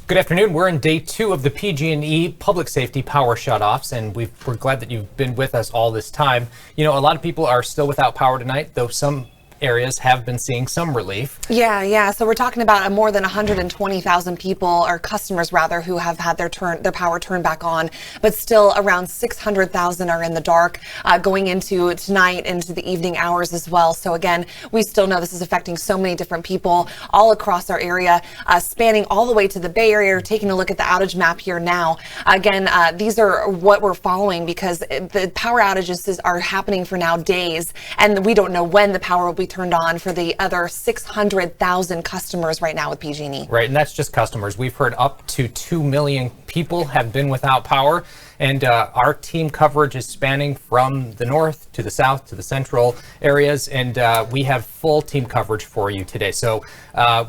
Good afternoon. We're in day 2 of the PG&E public safety power shutoffs, and we're glad that you've been with us all this time. You know, a lot of people are still without power tonight, though some areas have been seeing some relief. Yeah. So we're talking about more than 120,000 people, or customers rather, who have had their power turned back on, but still around 600,000 are in the dark going into tonight, into the evening hours as well. So again, we still know this is affecting so many different people all across our area, spanning all the way to the Bay Area. Taking a look at the outage map here now. Again, these are what we're following because the power outages are happening for now days, and we don't know when the power will be turned on for the other 600,000 customers right now with PG&E. Right, and that's just customers. We've heard up to 2 million people have been without power, and our team coverage is spanning from the north to the south to the central areas, and we have full team coverage for you today. So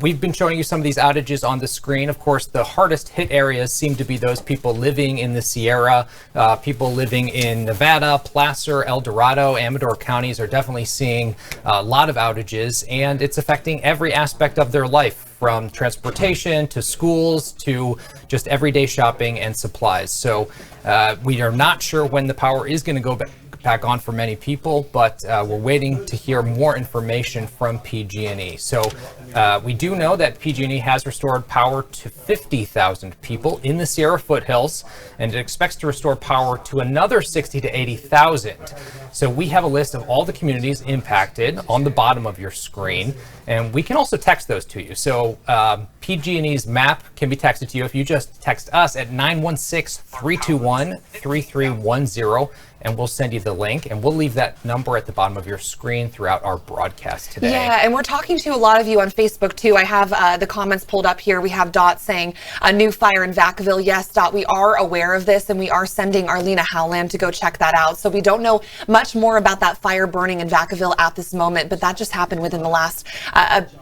we've been showing you some of these outages on the screen. Of course, the hardest hit areas seem to be those people living in the Sierra, people living in Nevada, Placer, El Dorado, Amador counties are definitely seeing a lot of outages, and it's affecting every aspect of their life, from transportation to schools to just everyday shopping and supplies. So we are not sure when the power is going to go back on for many people, but we're waiting to hear more information from PG&E. So we do know that PG&E has restored power to 50,000 people in the Sierra foothills, and it expects to restore power to another 60 to 80,000. So we have a list of all the communities impacted on the bottom of your screen, and we can also text those to you. So PG&E's map can be texted to you if you just text us at 916-321-3310, and we'll send you the link, and we'll leave that number at the bottom of your screen throughout our broadcast today. Yeah, and we're talking to a lot of you on Facebook too. I have the comments pulled up here. We have Dot saying a new fire in Vacaville. Yes, Dot, we are aware of this, and we are sending Arlena Howland to go check that out. So we don't know much more about that fire burning in Vacaville at this moment, but that just happened within the last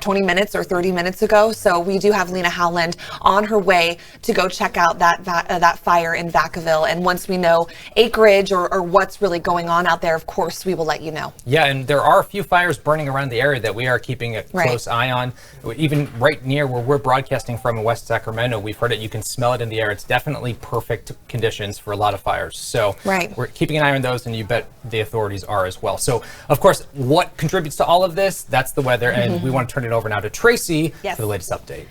20 minutes or 30 minutes ago. So we do have Lena Howland on her way to go check out that fire in Vacaville. And once we know acreage or what's really going on out there, of course, we will let you know. Yeah, and there are a few fires burning around the area that we are keeping a close eye on. Even right near where we're broadcasting from in West Sacramento, we've heard it. You can smell it in the air. It's definitely perfect conditions for a lot of fires. So we're keeping an eye on those, and you bet the authorities are as well. So, of course, what contributes to all of this? That's the weather, and we want to turn it over now to Tracy for the latest update.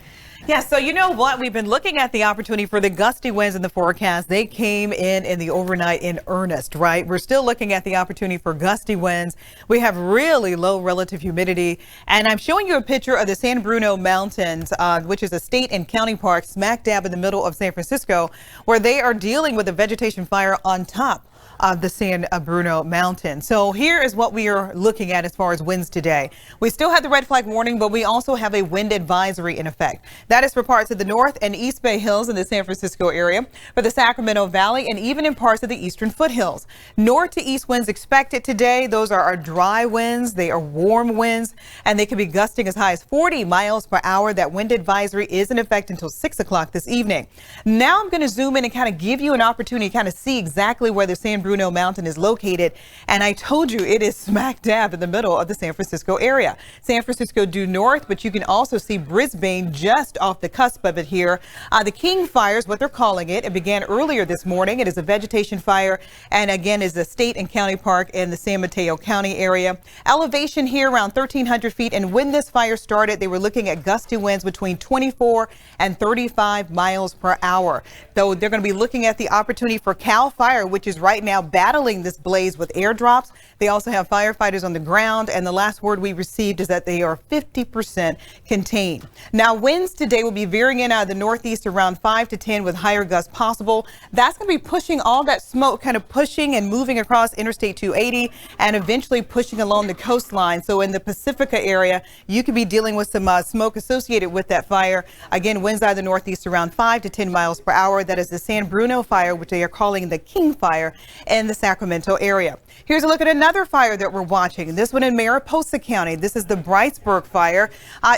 Yeah, so you know what? We've been looking at the opportunity for the gusty winds in the forecast. They came in the overnight in earnest, right? We're still looking at the opportunity for gusty winds. We have really low relative humidity. And I'm showing you a picture of the San Bruno Mountains, which is a state and county park smack dab in the middle of San Francisco, where they are dealing with a vegetation fire on top of the San Bruno Mountain. So here is what we are looking at as far as winds today. We still have the red flag warning, but we also have a wind advisory in effect. That is for parts of the North and East Bay Hills in the San Francisco area, for the Sacramento Valley, and even in parts of the eastern foothills. North to east winds expected today. Those are our dry winds. They are warm winds, and they can be gusting as high as 40 miles per hour. That wind advisory is in effect until 6 o'clock this evening. Now I'm going to zoom in and kind of give you an opportunity to kind of see exactly where the San Bruno Mountain is located, and I told you it is smack dab in the middle of the San Francisco area. San Francisco due north, but you can also see Brisbane just off the cusp of it here. The King Fire is what they're calling it. It began earlier this morning. It is a vegetation fire, and again is a state and county park in the San Mateo County area. Elevation here around 1,300 feet, and when this fire started, they were looking at gusty winds between 24 and 35 miles per hour. Though they're going to be looking at the opportunity for CAL FIRE, which is right now battling this blaze with airdrops. They also have firefighters on the ground, and the last word we received is that they are 50% contained. Now, winds today will be veering in out of the northeast around 5 to 10 with higher gusts possible. That's going to be pushing all that smoke, kind of pushing and moving across Interstate 280 and eventually pushing along the coastline. So in the Pacifica area, you could be dealing with some smoke associated with that fire. Again, winds out of the northeast around 5 to 10 miles per hour. That is the San Bruno fire, which they are calling the King Fire in the Sacramento area. Here's a look at another fire that we're watching. This one in Mariposa County. This is the Brightsburg fire.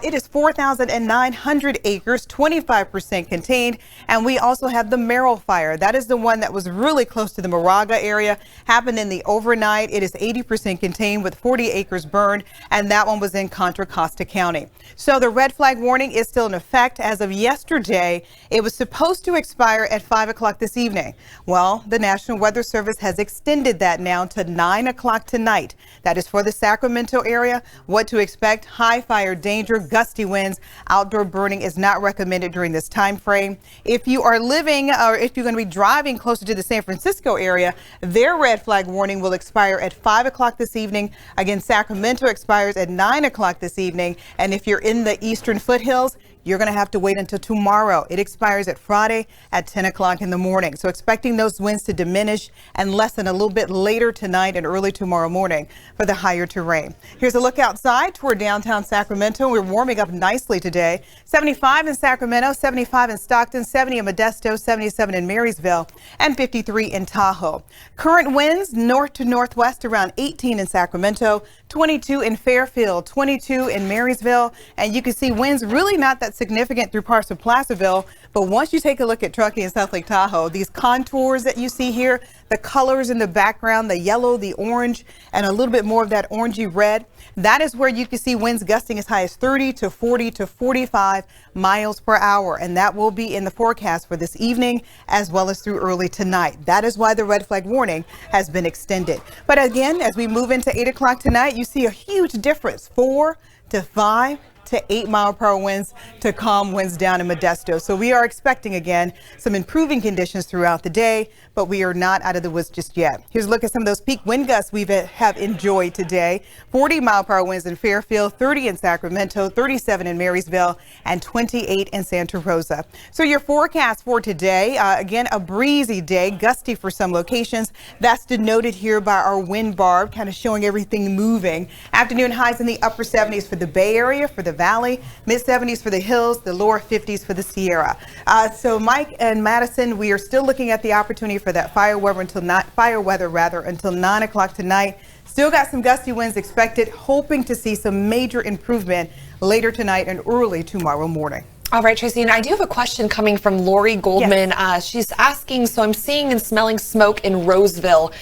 It is 4,900 acres, 25% contained. And we also have the Merrill fire. That is the one that was really close to the Moraga area. Happened in the overnight. It is 80% contained with 40 acres burned. And that one was in Contra Costa County. So the red flag warning is still in effect. As of yesterday, it was supposed to expire at 5 o'clock this evening. Well, the National Weather Service has extended that now to 9 o'clock tonight. That is for the Sacramento area. What to expect: high fire danger, gusty winds. Outdoor burning is not recommended during this time frame. If you are living or if you're going to be driving closer to the San Francisco area, their red flag warning will expire at 5 o'clock this evening. Again, Sacramento expires at 9 o'clock this evening. And if you're in the eastern foothills, you're going to have to wait until tomorrow. It expires at Friday at 10 o'clock in the morning. So expecting those winds to diminish and lessen a little bit later tonight and early tomorrow morning for the higher terrain. Here's a look outside toward downtown Sacramento. We're warming up nicely today. 75 in Sacramento, 75 in Stockton, 70 in Modesto, 77 in Marysville, and 53 in Tahoe. Current winds north to northwest around 18 in Sacramento, 22 in Fairfield, 22 in Marysville, and you can see winds really not that significant through parts of Placerville. But once you take a look at Truckee and South Lake Tahoe, these contours that you see here, the colors in the background, the yellow, the orange, and a little bit more of that orangey red, that is where you can see winds gusting as high as 30 to 40 to 45 miles per hour. And that will be in the forecast for this evening as well as through early tonight. That is why the red flag warning has been extended. But again, as we move into 8 o'clock tonight, you see a huge difference, 4 to 5 to 8 mile per hour winds to calm winds down in Modesto. So we are expecting again some improving conditions throughout the day, but we are not out of the woods just yet. Here's a look at some of those peak wind gusts we have enjoyed today. 40 mile per hour winds in Fairfield, 30 in Sacramento, 37 in Marysville, and 28 in Santa Rosa. So your forecast for today, again, a breezy day, gusty for some locations. That's denoted here by our wind barb, kind of showing everything moving. Afternoon highs in the upper 70s for the Bay Area, for the Valley, mid 70s for the hills, the lower 50s for the Sierra. So Mike and Madison, we are still looking at the opportunity for that fire weather until 9 o'clock tonight. Still got some gusty winds expected, hoping to see some major improvement later tonight and early tomorrow morning. All right, Tracy, and I do have a question coming from Lori Goldman. Yes. She's asking, so I'm seeing and smelling smoke in Roseville.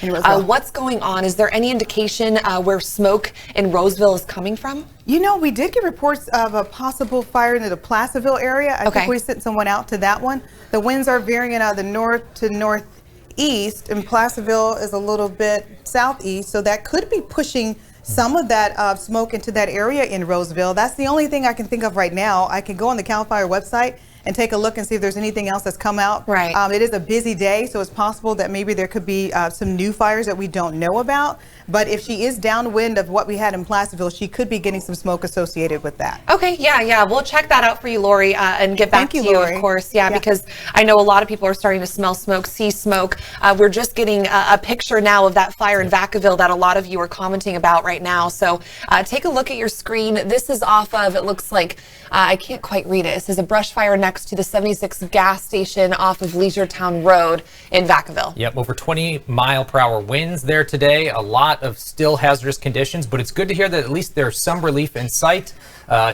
What's going on? Is there any indication where smoke in Roseville is coming from? You know, we did get reports of a possible fire in the Placerville area. I think we sent someone out to that one. The winds are varying out of the north to northeast, and Placerville is a little bit southeast, so that could be pushing some of that smoke into that area in Roseville. That's the only thing I can think of right now. I can go on the CAL FIRE website and take a look and see if there's anything else that's come out. Right. It is a busy day, so it's possible that maybe there could be some new fires that we don't know about. But if she is downwind of what we had in Placerville, she could be getting some smoke associated with that. Okay, yeah. We'll check that out for you, Lori, and get back to you, Lori. of course. Yeah, because I know a lot of people are starting to smell smoke, see smoke. We're just getting a picture now of that fire in Vacaville that a lot of you are commenting about right now. So take a look at your screen. This is off of, it looks like, I can't quite read it. It says a brush fire next to the 76 gas station off of Leisuretown Road in Vacaville. Yep, over 20 mile per hour winds there today. A lot of still hazardous conditions, but it's good to hear that at least there's some relief in sight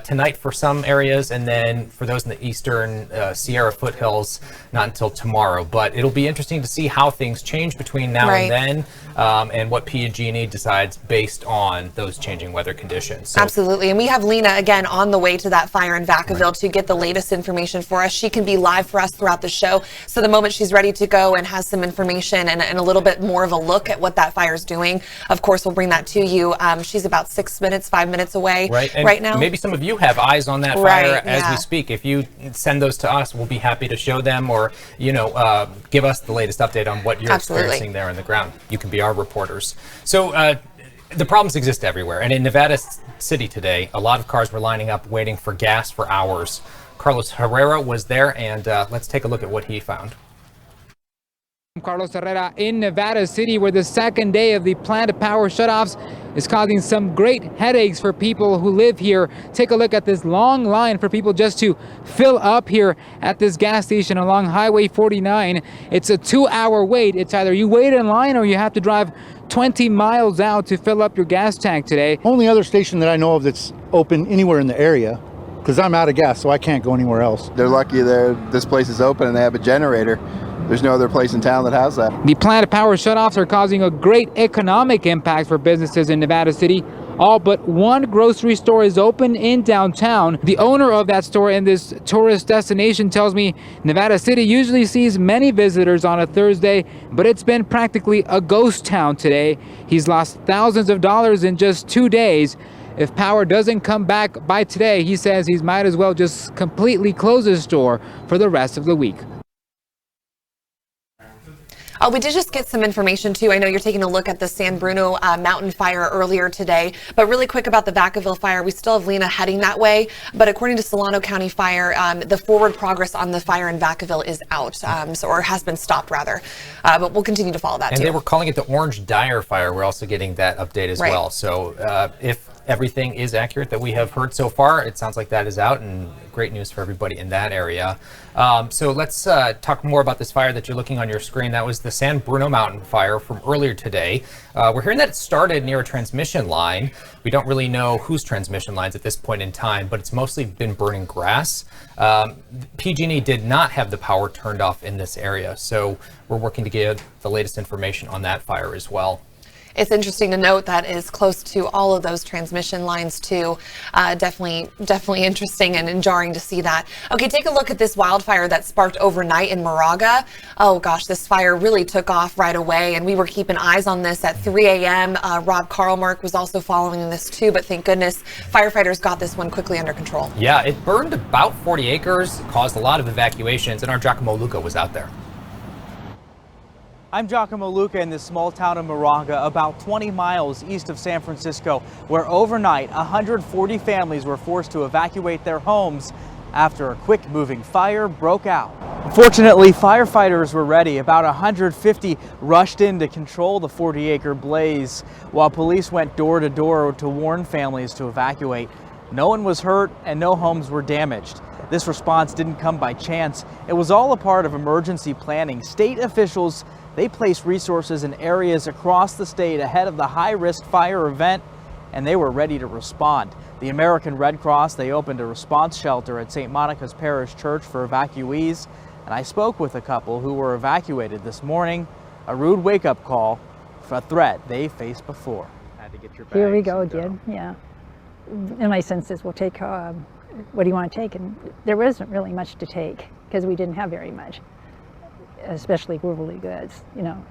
tonight for some areas, and then for those in the eastern Sierra foothills, not until tomorrow. But it'll be interesting to see how things change between now and then, and what PG&E decides based on those changing weather conditions. So, absolutely, and we have Lena again on the way to that fire in Vacaville to get the latest information for us. She can be live for us throughout the show, so the moment she's ready to go and has some information and a little bit more of a look at what that fire is doing, of course we'll bring that to you. She's about 5 minutes away right now. Maybe some of you have eyes on that fire as we speak. If you send those to us, we'll be happy to show them, or give us the latest update on what you're experiencing there on the ground. You can be our reporters. So the problems exist everywhere, and in Nevada City today, a lot of cars were lining up waiting for gas for hours. Carlos Herrera was there, and let's take a look at what he found. Carlos Herrera in Nevada City, where the second day of the planned power shutoffs is causing some great headaches for people who live here. Take a look at this long line for people just to fill up here at this gas station along Highway 49. It's a 2-hour wait. It's either you wait in line or you have to drive 20 miles out to fill up your gas tank today. Only other station that I know of that's open anywhere in the area, because I'm out of gas, so I can't go anywhere else. They're lucky this place is open and they have a generator. There's no other place in town that has that. The planned power shutoffs are causing a great economic impact for businesses in Nevada City. All but one grocery store is open in downtown. The owner of that store in this tourist destination tells me Nevada City usually sees many visitors on a Thursday, but it's been practically a ghost town today. He's lost thousands of dollars in just 2 days. If power doesn't come back by today, he says he might as well just completely close his store for the rest of the week. We did just get some information too. I know you're taking a look at the San Bruno mountain fire earlier today, but really quick about the Vacaville fire. We still have Lena heading that way, but according to Solano County Fire, the forward progress on the fire in Vacaville is out, or has been stopped rather. But we'll continue to follow that and too. They were calling it the Orange Dyer fire. We're also getting that update as well. So if everything is accurate that we have heard so far, it sounds like that is out, and great news for everybody in that area. So let's talk more about this fire that you're looking on your screen. That was the San Bruno mountain fire from earlier today. We're hearing that it started near a transmission line. We don't really know whose transmission lines at this point in time, but it's mostly been burning grass. PG&E did not have the power turned off in this area, so we're working to get the latest information on that fire as well. It's interesting to note that is close to all of those transmission lines too. Definitely interesting and jarring to see that. Okay, take a look at this wildfire that sparked overnight in Moraga. Oh gosh, this fire really took off right away, and we were keeping eyes on this at 3 a.m. Rob Carlmark was also following this too, but thank goodness firefighters got this one quickly under control. Yeah, it burned about 40 acres, caused a lot of evacuations, and our Giacomo Luca was out there. I'm Giacomo Luca in the small town of Moraga, about 20 miles east of San Francisco, where overnight 140 families were forced to evacuate their homes after a quick-moving fire broke out. Fortunately, firefighters were ready. About 150 rushed in to control the 40-acre blaze, while police went door to door to warn families to evacuate. No one was hurt and no homes were damaged. This response didn't come by chance. It was all a part of emergency planning. State officials, they placed resources in areas across the state ahead of the high-risk fire event, and they were ready to respond. The American Red Cross, they opened a response shelter at St. Monica's Parish Church for evacuees, and I spoke with a couple who were evacuated this morning. A rude wake-up call for a threat they faced before. Had to get your bags. Here we go again, yeah. And my sense is, we'll take, what do you want to take? And there wasn't really much to take, because we didn't have very much, especially worldly goods, you know,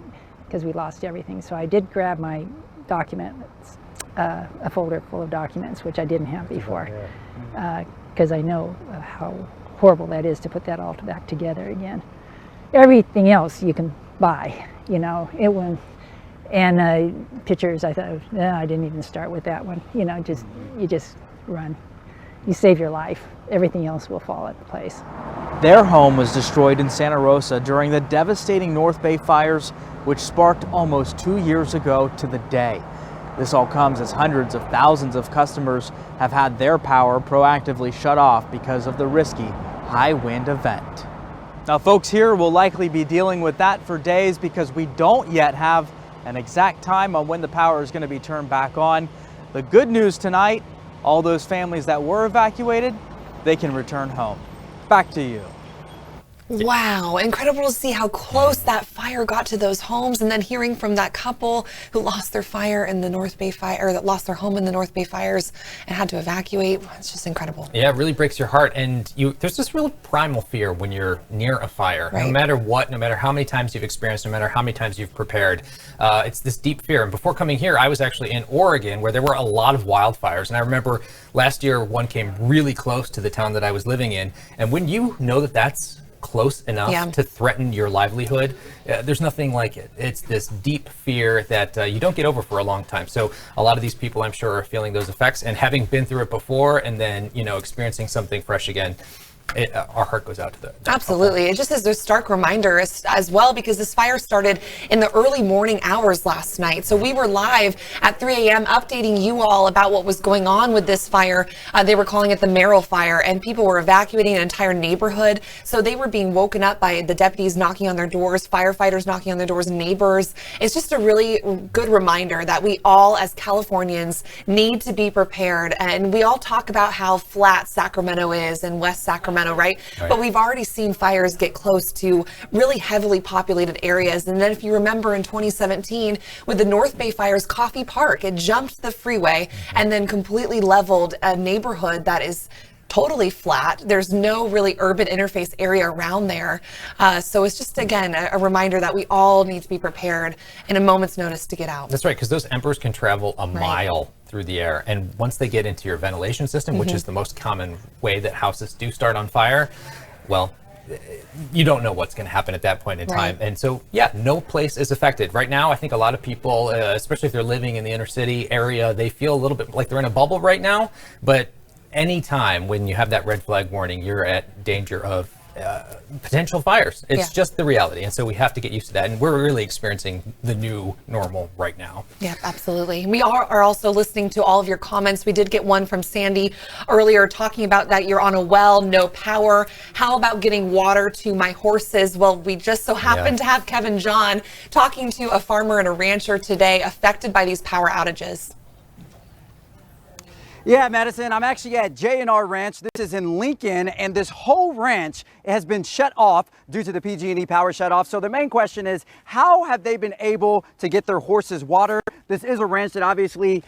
because we lost everything. So I did grab my documents, a folder full of documents, which I didn't have before, because I know how horrible that is to put that all back together again. Everything else you can buy, you know, it went. And pictures, I thought, I didn't even start with that one. You know, you just run. You save your life. Everything else will fall into place. Their home was destroyed in Santa Rosa during the devastating North Bay fires, which sparked almost 2 years ago to the day. This all comes as hundreds of thousands of customers have had their power proactively shut off because of the risky high wind event. Now, folks here will likely be dealing with that for days because we don't yet have an exact time on when the power is going to be turned back on. The good news tonight, all those families that were evacuated, they can return home. Back to you. Wow, incredible to see how close that fire got to those homes, and then hearing from that couple who lost their fire in the North Bay fire, or that lost their home in the North Bay fires and had to evacuate. It's just incredible. Yeah, it really breaks your heart, and there's this real primal fear when you're near a fire. Right. No matter what, no matter how many times you've experienced, no matter how many times you've prepared, it's this deep fear. And before coming here, I was actually in Oregon, where there were a lot of wildfires, and I remember last year one came really close to the town that I was living in, and when you know that that's close enough to threaten your livelihood, there's nothing like it. It's this deep fear that you don't get over for a long time. So a lot of these people, I'm sure, are feeling those effects, and having been through it before and then, you know, experiencing something fresh again, our heart goes out to the Absolutely. It just is a stark reminder as well, because this fire started in the early morning hours last night. So we were live at 3 a.m. updating you all about what was going on with this fire. They were calling it the Merrill Fire, and people were evacuating an entire neighborhood. So they were being woken up by the deputies knocking on their doors, firefighters knocking on their doors, neighbors. It's just a really good reminder that we all as Californians need to be prepared. And we all talk about how flat Sacramento is and West Sacramento, right? But we've already seen fires get close to really heavily populated areas. And then if you remember in 2017 with the North Bay fires, Coffee Park, it jumped the freeway and then completely leveled a neighborhood that is totally flat. There's no really urban interface area around there. So it's just, again, a reminder that we all need to be prepared in a moment's notice to get out. That's right, because those embers can travel a mile through the air. And once they get into your ventilation system, which is the most common way that houses do start on fire, well, you don't know what's going to happen at that point in time. And so, yeah, no place is affected. Right now, I think a lot of people, especially if they're living in the inner city area, they feel a little bit like they're in a bubble right now. But anytime when you have that red flag warning, you're at danger of potential fires. It's just the reality. And so we have to get used to that. And we're really experiencing the new normal right now. Yeah, absolutely. We are also listening to all of your comments. We did get one from Sandy earlier talking about that you're on a well, no power. How about getting water to my horses? Well, we just so happen to have Kevin John talking to a farmer and a rancher today affected by these power outages. Yeah, Madison, I'm actually at J&R Ranch. This is in Lincoln, and this whole ranch has been shut off due to the PG&E power shutoff. So the main question is, how have they been able to get their horses water? This is a ranch that obviously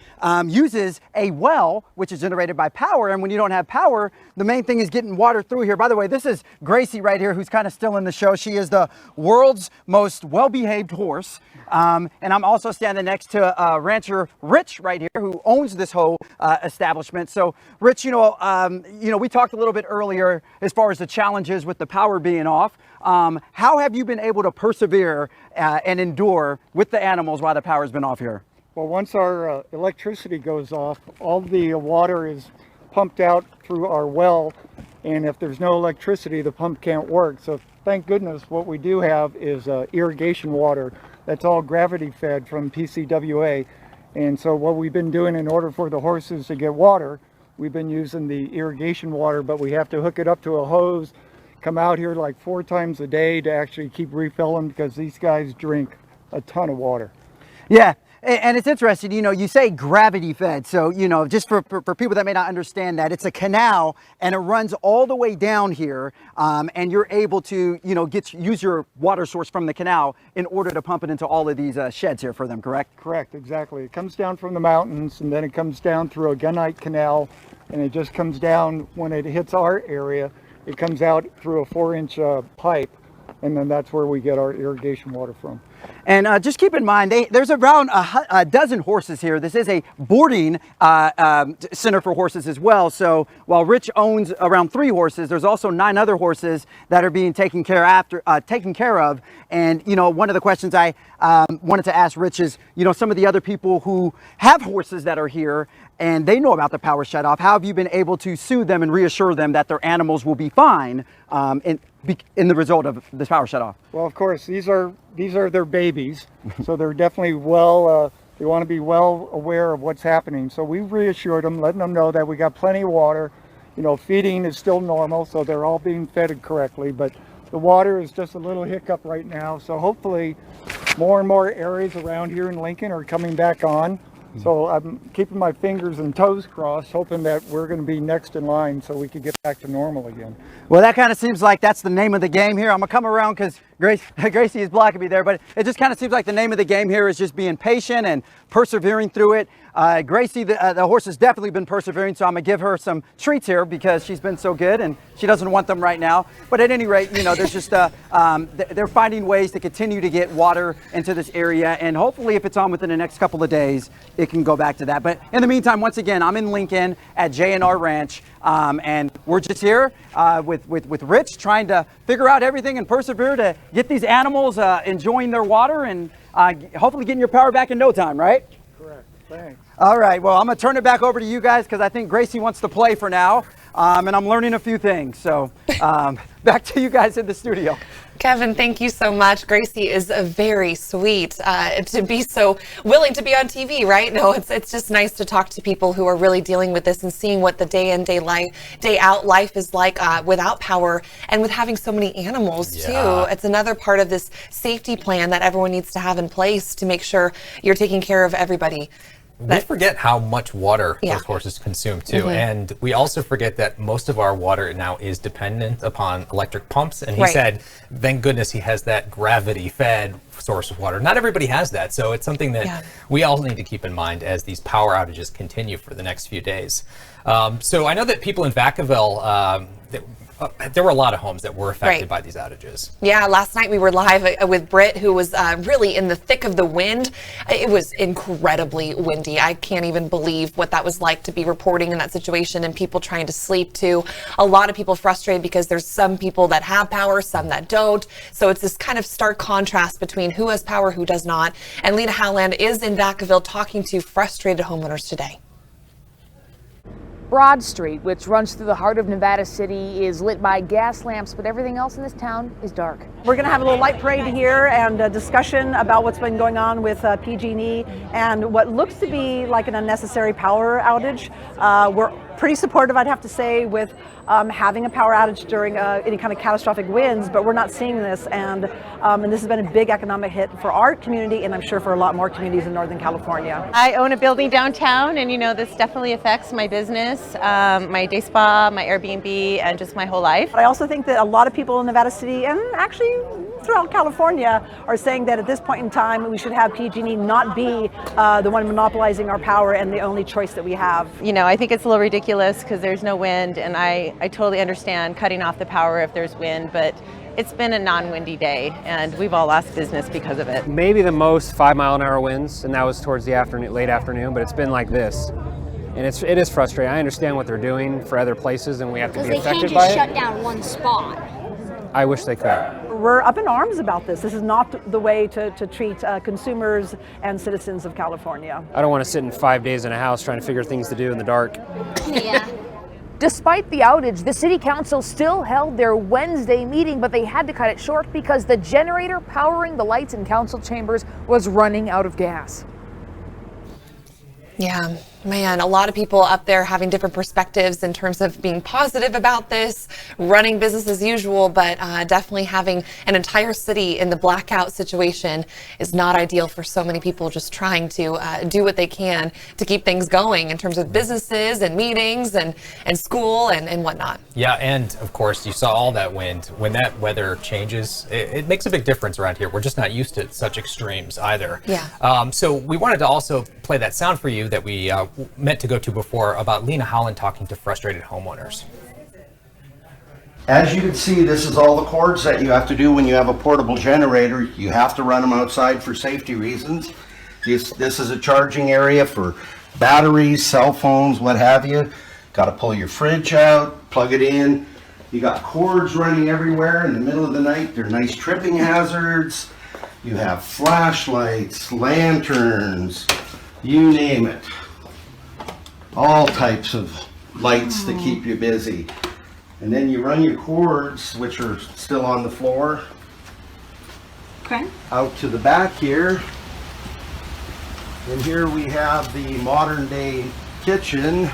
uses a well, which is generated by power. And when you don't have power, the main thing is getting water through here. By the way, this is Gracie right here, who's kind of still in the show. She is the world's most well-behaved horse. And I'm also standing next to rancher Rich right here, who owns this whole establishment. So, Rich, we talked a little bit earlier as far as the challenges with the power being off. How have you been able to persevere and endure with the animals while the power's been off here? Well, once our electricity goes off, all the water is pumped out through our well, and if there's no electricity, the pump can't work. So thank goodness what we do have is irrigation water that's all gravity fed from PCWA. And so what we've been doing in order for the horses to get water, we've been using the irrigation water, but we have to hook it up to a hose, come out here like 4 times a day to actually keep refilling, because these guys drink a ton of water. Yeah. And it's interesting, you say gravity fed. So, just for people that may not understand that, it's a canal and it runs all the way down here. And you're able to, use your water source from the canal in order to pump it into all of these sheds here for them, correct? Correct, exactly. It comes down from the mountains, and then it comes down through a gunite canal, and it just comes down when it hits our area. It comes out through a 4-inch pipe, and then that's where we get our irrigation water from. And just keep in mind, there's around a dozen horses here. This is a boarding center for horses as well. So while Rich owns around 3 horses, there's also 9 other horses that are being taken care of. And one of the questions I wanted to ask Rich is, some of the other people who have horses that are here and they know about the power shutoff, how have you been able to soothe them and reassure them that their animals will be fine in the result of this power shutoff? Well, of course, these are their babies, so they're definitely they want to be well aware of what's happening. So we reassured them, letting them know that we got plenty of water. Feeding is still normal, so they're all being fed correctly, but the water is just a little hiccup right now. So hopefully more and more areas around here in Lincoln are coming back on. So I'm keeping my fingers and toes crossed, hoping that we're going to be next in line so we can get back to normal again. Well, that kind of seems like that's the name of the game here. I'm going to come around because Gracie is blocking me there, but it just kind of seems like the name of the game here is just being patient and persevering through it. Gracie, the horse, has definitely been persevering, so I'm going to give her some treats here because she's been so good and she doesn't want them right now. But at any rate, there's just, they're finding ways to continue to get water into this area, and hopefully if it's on within the next couple of days, it can go back to that. But in the meantime, once again, I'm in Lincoln at J&R Ranch, and we're just here with Rich trying to figure out everything and persevere to get these animals enjoying their water and hopefully getting your power back in no time, right? Correct. Thanks. All right, well, I'm going to turn it back over to you guys because I think Gracie wants to play for now. And I'm learning a few things. So back to you guys in the studio. Kevin, thank you so much. Gracie is a very sweet to be so willing to be on TV, right? No, it's just nice to talk to people who are really dealing with this and seeing what the day in, day out life is like without power and with having so many animals too. It's another part of this safety plan that everyone needs to have in place to make sure you're taking care of everybody. We forget how much water those horses consume too. And we also forget that most of our water now is dependent upon electric pumps. And he said, thank goodness he has that gravity fed source of water. Not everybody has that. So it's something that we all need to keep in mind as these power outages continue for the next few days. So I know that people in Vacaville, there were a lot of homes that were affected by these outages. Yeah, last night we were live with Britt, who was really in the thick of the wind. It was incredibly windy. I can't even believe what that was like to be reporting in that situation and people trying to sleep too. A lot of people frustrated because there's some people that have power, some that don't. So it's this kind of stark contrast between who has power, who does not. And Lena Howland is in Vacaville talking to frustrated homeowners today. Broad Street, which runs through the heart of Nevada City, is lit by gas lamps, but everything else in this town is dark. We're going to have a little light parade here and a discussion about what's been going on with PG&E and what looks to be like an unnecessary power outage. We're pretty supportive, I'd have to say, with having a power outage during any kind of catastrophic winds, but we're not seeing this, and this has been a big economic hit for our community, and I'm sure for a lot more communities in Northern California. I own a building downtown, and this definitely affects my business, my day spa, my Airbnb, and just my whole life. But I also think that a lot of people in Nevada City, and actually throughout California, are saying that at this point in time we should have PG&E not be the one monopolizing our power and the only choice that we have. I think it's a little ridiculous because there's no wind, and I totally understand cutting off the power if there's wind, but it's been a non-windy day and we've all lost business because of it. Maybe the most 5-mile-an-hour winds, and that was towards the late afternoon, but it's been like this. And it is frustrating. I understand what they're doing for other places and we have to be affected by it. Because they can't just shut down one spot. I wish they could. We're up in arms about this. This is not the way to treat consumers and citizens of California. I don't want to sit in 5 days in a house trying to figure things to do in the dark. Yeah. Despite the outage, the city council still held their Wednesday meeting, but they had to cut it short because the generator powering the lights in council chambers was running out of gas. Yeah, man, a lot of people up there having different perspectives in terms of being positive about this, running business as usual, but definitely having an entire city in the blackout situation is not ideal for so many people just trying to do what they can to keep things going in terms of businesses and meetings and school and whatnot. Yeah, and of course, you saw all that wind. When that weather changes, it makes a big difference around here. We're just not used to such extremes either. Yeah. So we wanted to also play that sound for you that we meant to go to before about Lena Howland talking to frustrated homeowners. As you can see, this is all the cords that you have to do when you have a portable generator. You have to run them outside for safety reasons. This is a charging area for batteries, cell phones, what have you. Got to pull your fridge out, plug it in. You got cords running everywhere in the middle of the night. They're nice tripping hazards. You have flashlights, lanterns, you name it. All types of lights to keep you busy. And then you run your cords, which are still on the floor, out to the back here. And here we have the modern day kitchen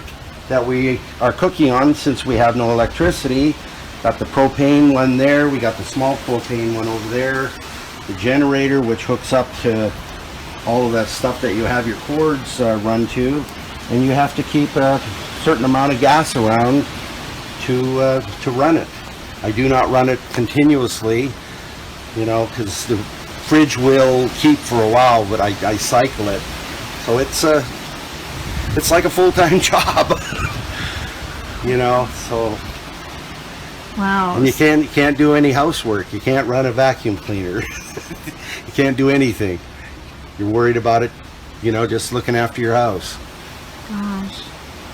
that we are cooking on since we have no electricity. Got the propane one there, we got the small propane one over there, the generator which hooks up to all of that stuff that you have your cords run to, and you have to keep a certain amount of gas around to run it. I do not run it continuously, because the fridge will keep for a while, but I cycle it. So it's like a full-time job, so. Wow. And you can't do any housework. You can't run a vacuum cleaner. You can't do anything. You're worried about it, just looking after your house. Gosh.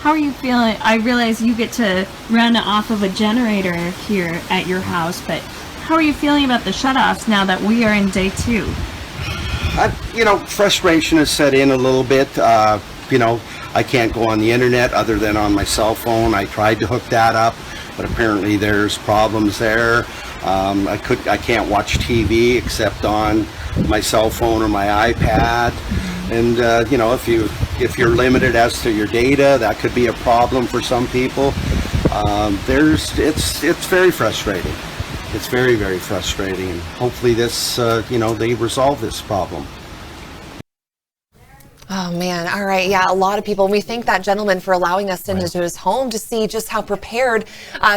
How are you feeling? I realize you get to run off of a generator here at your house, but how are you feeling about the shutoffs now that we are in day 2? Frustration has set in a little bit. you know, I can't go on the internet other than on my cell phone. I tried to hook that up, but apparently there's problems there. I can't watch TV except on my cell phone or my iPad. And you know, if you're limited as to your data, that could be a problem for some people. It's very frustrating. It's very, very frustrating. And hopefully this, you know, they resolve this problem. Oh man, all right, yeah, a lot of people. We thank that gentleman for allowing us into his home to see just how prepared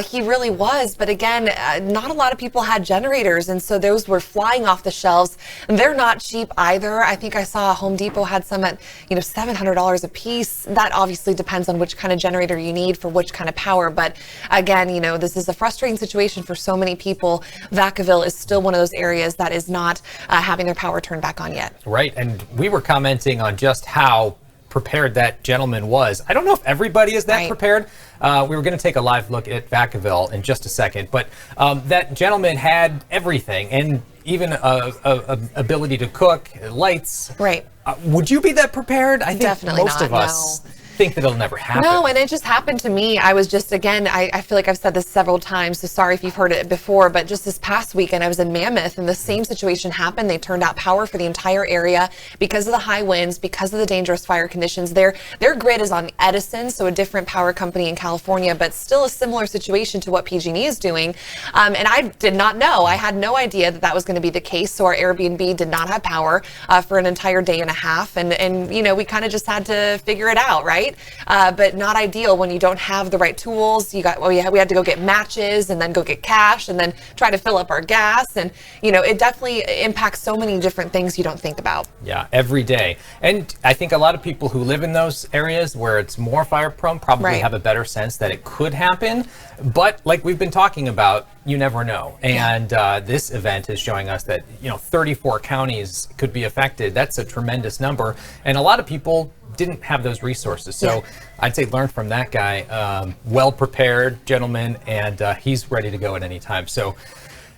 he really was. But again, not a lot of people had generators, and so those were flying off the shelves. And they're not cheap either. I think I saw Home Depot had some at, you know, $700 a piece. That obviously depends on which kind of generator you need for which kind of power. But again, you know, this is a frustrating situation for so many people. Vacaville is still one of those areas that is not having their power turned back on yet. Right, and we were commenting on just how prepared that gentleman was. I don't know if everybody is that prepared. We were going to take a live look at Vacaville in just a second, but that gentleman had everything, and even a ability to cook, lights. Right. Would you be that prepared? I think Definitely most not, of us think that it'll never happen. No, and it just happened to me. I was just, again, I feel like I've said this several times, so sorry if you've heard it before, but just this past weekend I was in Mammoth and the same situation happened. They turned out power for the entire area because of the high winds, because of the dangerous fire conditions. Their grid is on Edison, so a different power company in California, but still a similar situation to what PG&E is doing. And I did not know. I had no idea that that was going to be the case. So our Airbnb did not have power for an entire day and a half. And you know, we kind of just had to figure it out, right? But not ideal when you don't have the right tools. We had to go get matches and then go get cash and then try to fill up our gas. And, you know, it definitely impacts so many different things you don't think about. Yeah, every day. And I think a lot of people who live in those areas where it's more fire prone probably have a better sense that it could happen. But like we've been talking about, you never know. And this event is showing us that, you know, 34 counties could be affected. That's a tremendous number. And a lot of people didn't have those resources. So I'd say learn from that guy. Well prepared gentleman, and he's ready to go at any time. So,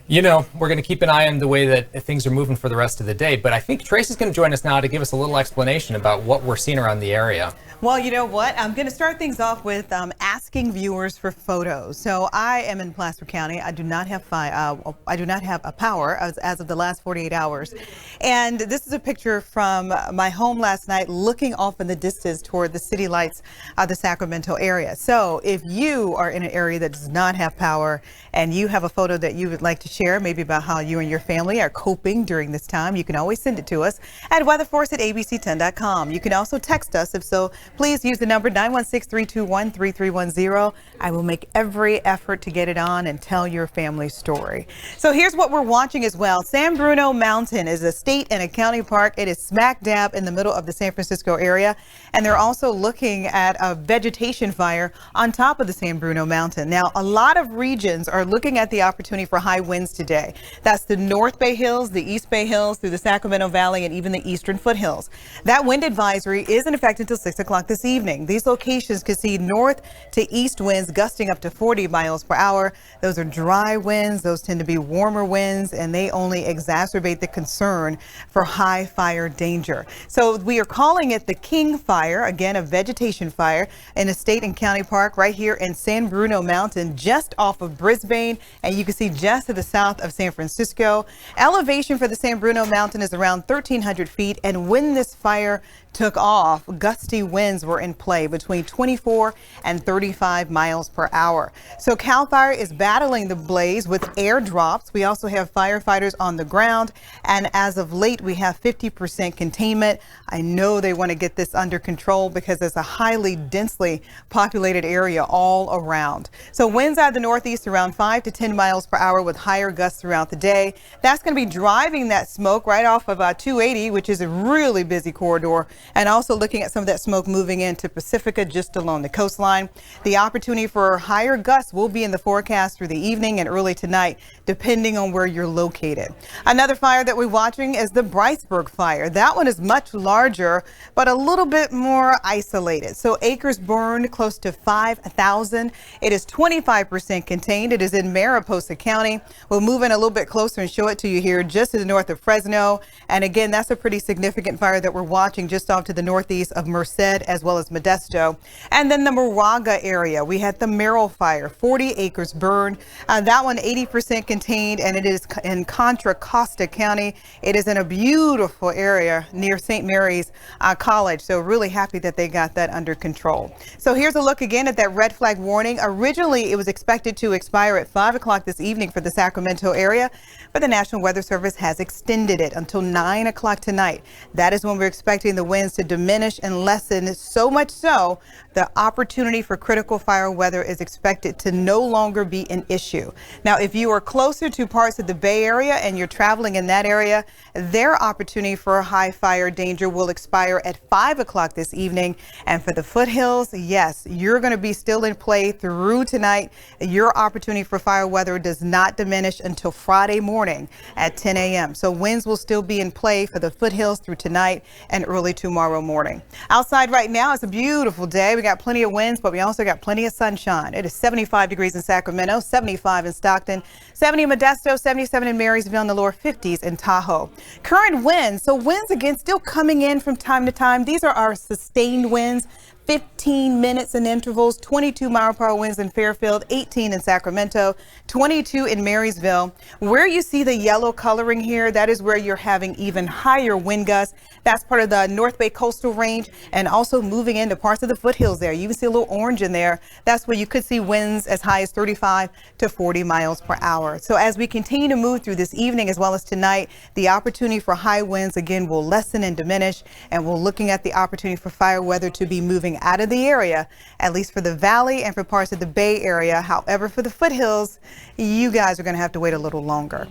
you know, we're going to keep an eye on the way that things are moving for the rest of the day. But I think Tracy's going to join us now to give us a little explanation about what we're seeing around the area. Well, you know what? I'm going to start things off with asking viewers for photos. So I am in Placer County. I do not have a power as of the last 48 hours. And this is a picture from my home last night, looking off in the distance toward the city lights of the Sacramento area. So if you are in an area that does not have power and you have a photo that you would like to share, maybe about how you and your family are coping during this time, you can always send it to us at weatherforce@abc10.com. You can also text us. If so, please use the number 916-321-3310. I will make every effort to get it on and tell your family story. So here's what we're watching as well. San Bruno Mountain is a state and a county park. It is smack dab in the middle of the San Francisco area. And they're also looking at a vegetation fire on top of the San Bruno Mountain. Now, a lot of regions are looking at the opportunity for high winds today. That's the North Bay Hills, the East Bay Hills, through the Sacramento Valley, and even the eastern foothills. That wind advisory is in effect until 6 o'clock this evening. These locations could see north to east winds gusting up to 40 miles per hour. Those are dry winds. Those tend to be warmer winds, and they only exacerbate the concern for high fire danger. So we are calling it the King Fire, again, a vegetation fire in a state and county park right here in San Bruno Mountain, just off of Brisbane, and you can see just to the south of San Francisco. Elevation for the San Bruno Mountain is around 1,300 feet, and when this fire took off, gusty winds were in play between 24 and 35 miles per hour. So CAL FIRE is battling the blaze with airdrops. We also have firefighters on the ground, and as of late we have 50% containment. I know they want to get this under control because it's a highly densely populated area all around. So winds out of the northeast around 5 to 10 miles per hour with higher gusts throughout the day. That's going to be driving that smoke right off of 280, which is a really busy corridor, and also looking at some of that smoke moving into Pacifica just along the coastline. The opportunity for higher gusts will be in the forecast through the evening and early tonight, depending on where you're located. Another fire that we're watching is the Brightsburg fire. That one is much larger, but a little bit more isolated. So acres burned close to 5,000. It is 25% contained. It is in Mariposa County. We'll move in a little bit closer and show it to you here just to the north of Fresno. And again, that's a pretty significant fire that we're watching just off to the northeast of Merced as well as Modesto. And then the Moraga area, we had the Merrill fire, 40 acres burned. That one 80% contained, and it is in Contra Costa County. It is in a beautiful area near St. Mary's College. So really happy that they got that under control. So here's a look again at that red flag warning. Originally, it was expected to expire at 5 o'clock this evening for the Sacramento area, but the National Weather Service has extended it until 9 o'clock tonight. That is when we're expecting the winds to diminish and lessen, so much so the opportunity for critical fire weather is expected to no longer be an issue. Now, if you are closer to parts of the Bay Area and you're traveling in that area, their opportunity for high fire danger will expire at 5 o'clock this evening. And for the foothills, yes, you're going to be still in play through tonight. Your opportunity for fire weather does not diminish until Friday morning at 10 a.m. So winds will still be in play for the foothills through tonight and early tomorrow morning. Outside right now, it's a beautiful day. We got plenty of winds, but we also got plenty of sunshine. It is 75 degrees in Sacramento, 75 in Stockton, 70 in Modesto, 77 in Marysville, and the lower 50s in Tahoe. Current winds, so winds again still coming in from time to time. These are our sustained winds. 15 minutes in intervals, 22 mile-per-hour winds in Fairfield, 18 in Sacramento, 22 in Marysville. Where you see the yellow coloring here, that is where you're having even higher wind gusts. That's part of the North Bay coastal range and also moving into parts of the foothills there. You can see a little orange in there. That's where you could see winds as high as 35 to 40 miles per hour. So as we continue to move through this evening as well as tonight, the opportunity for high winds again will lessen and diminish, and we're looking at the opportunity for fire weather to be moving out of the area, at least for the valley and for parts of the Bay Area. However, for the foothills, you guys are going to have to wait a little longer.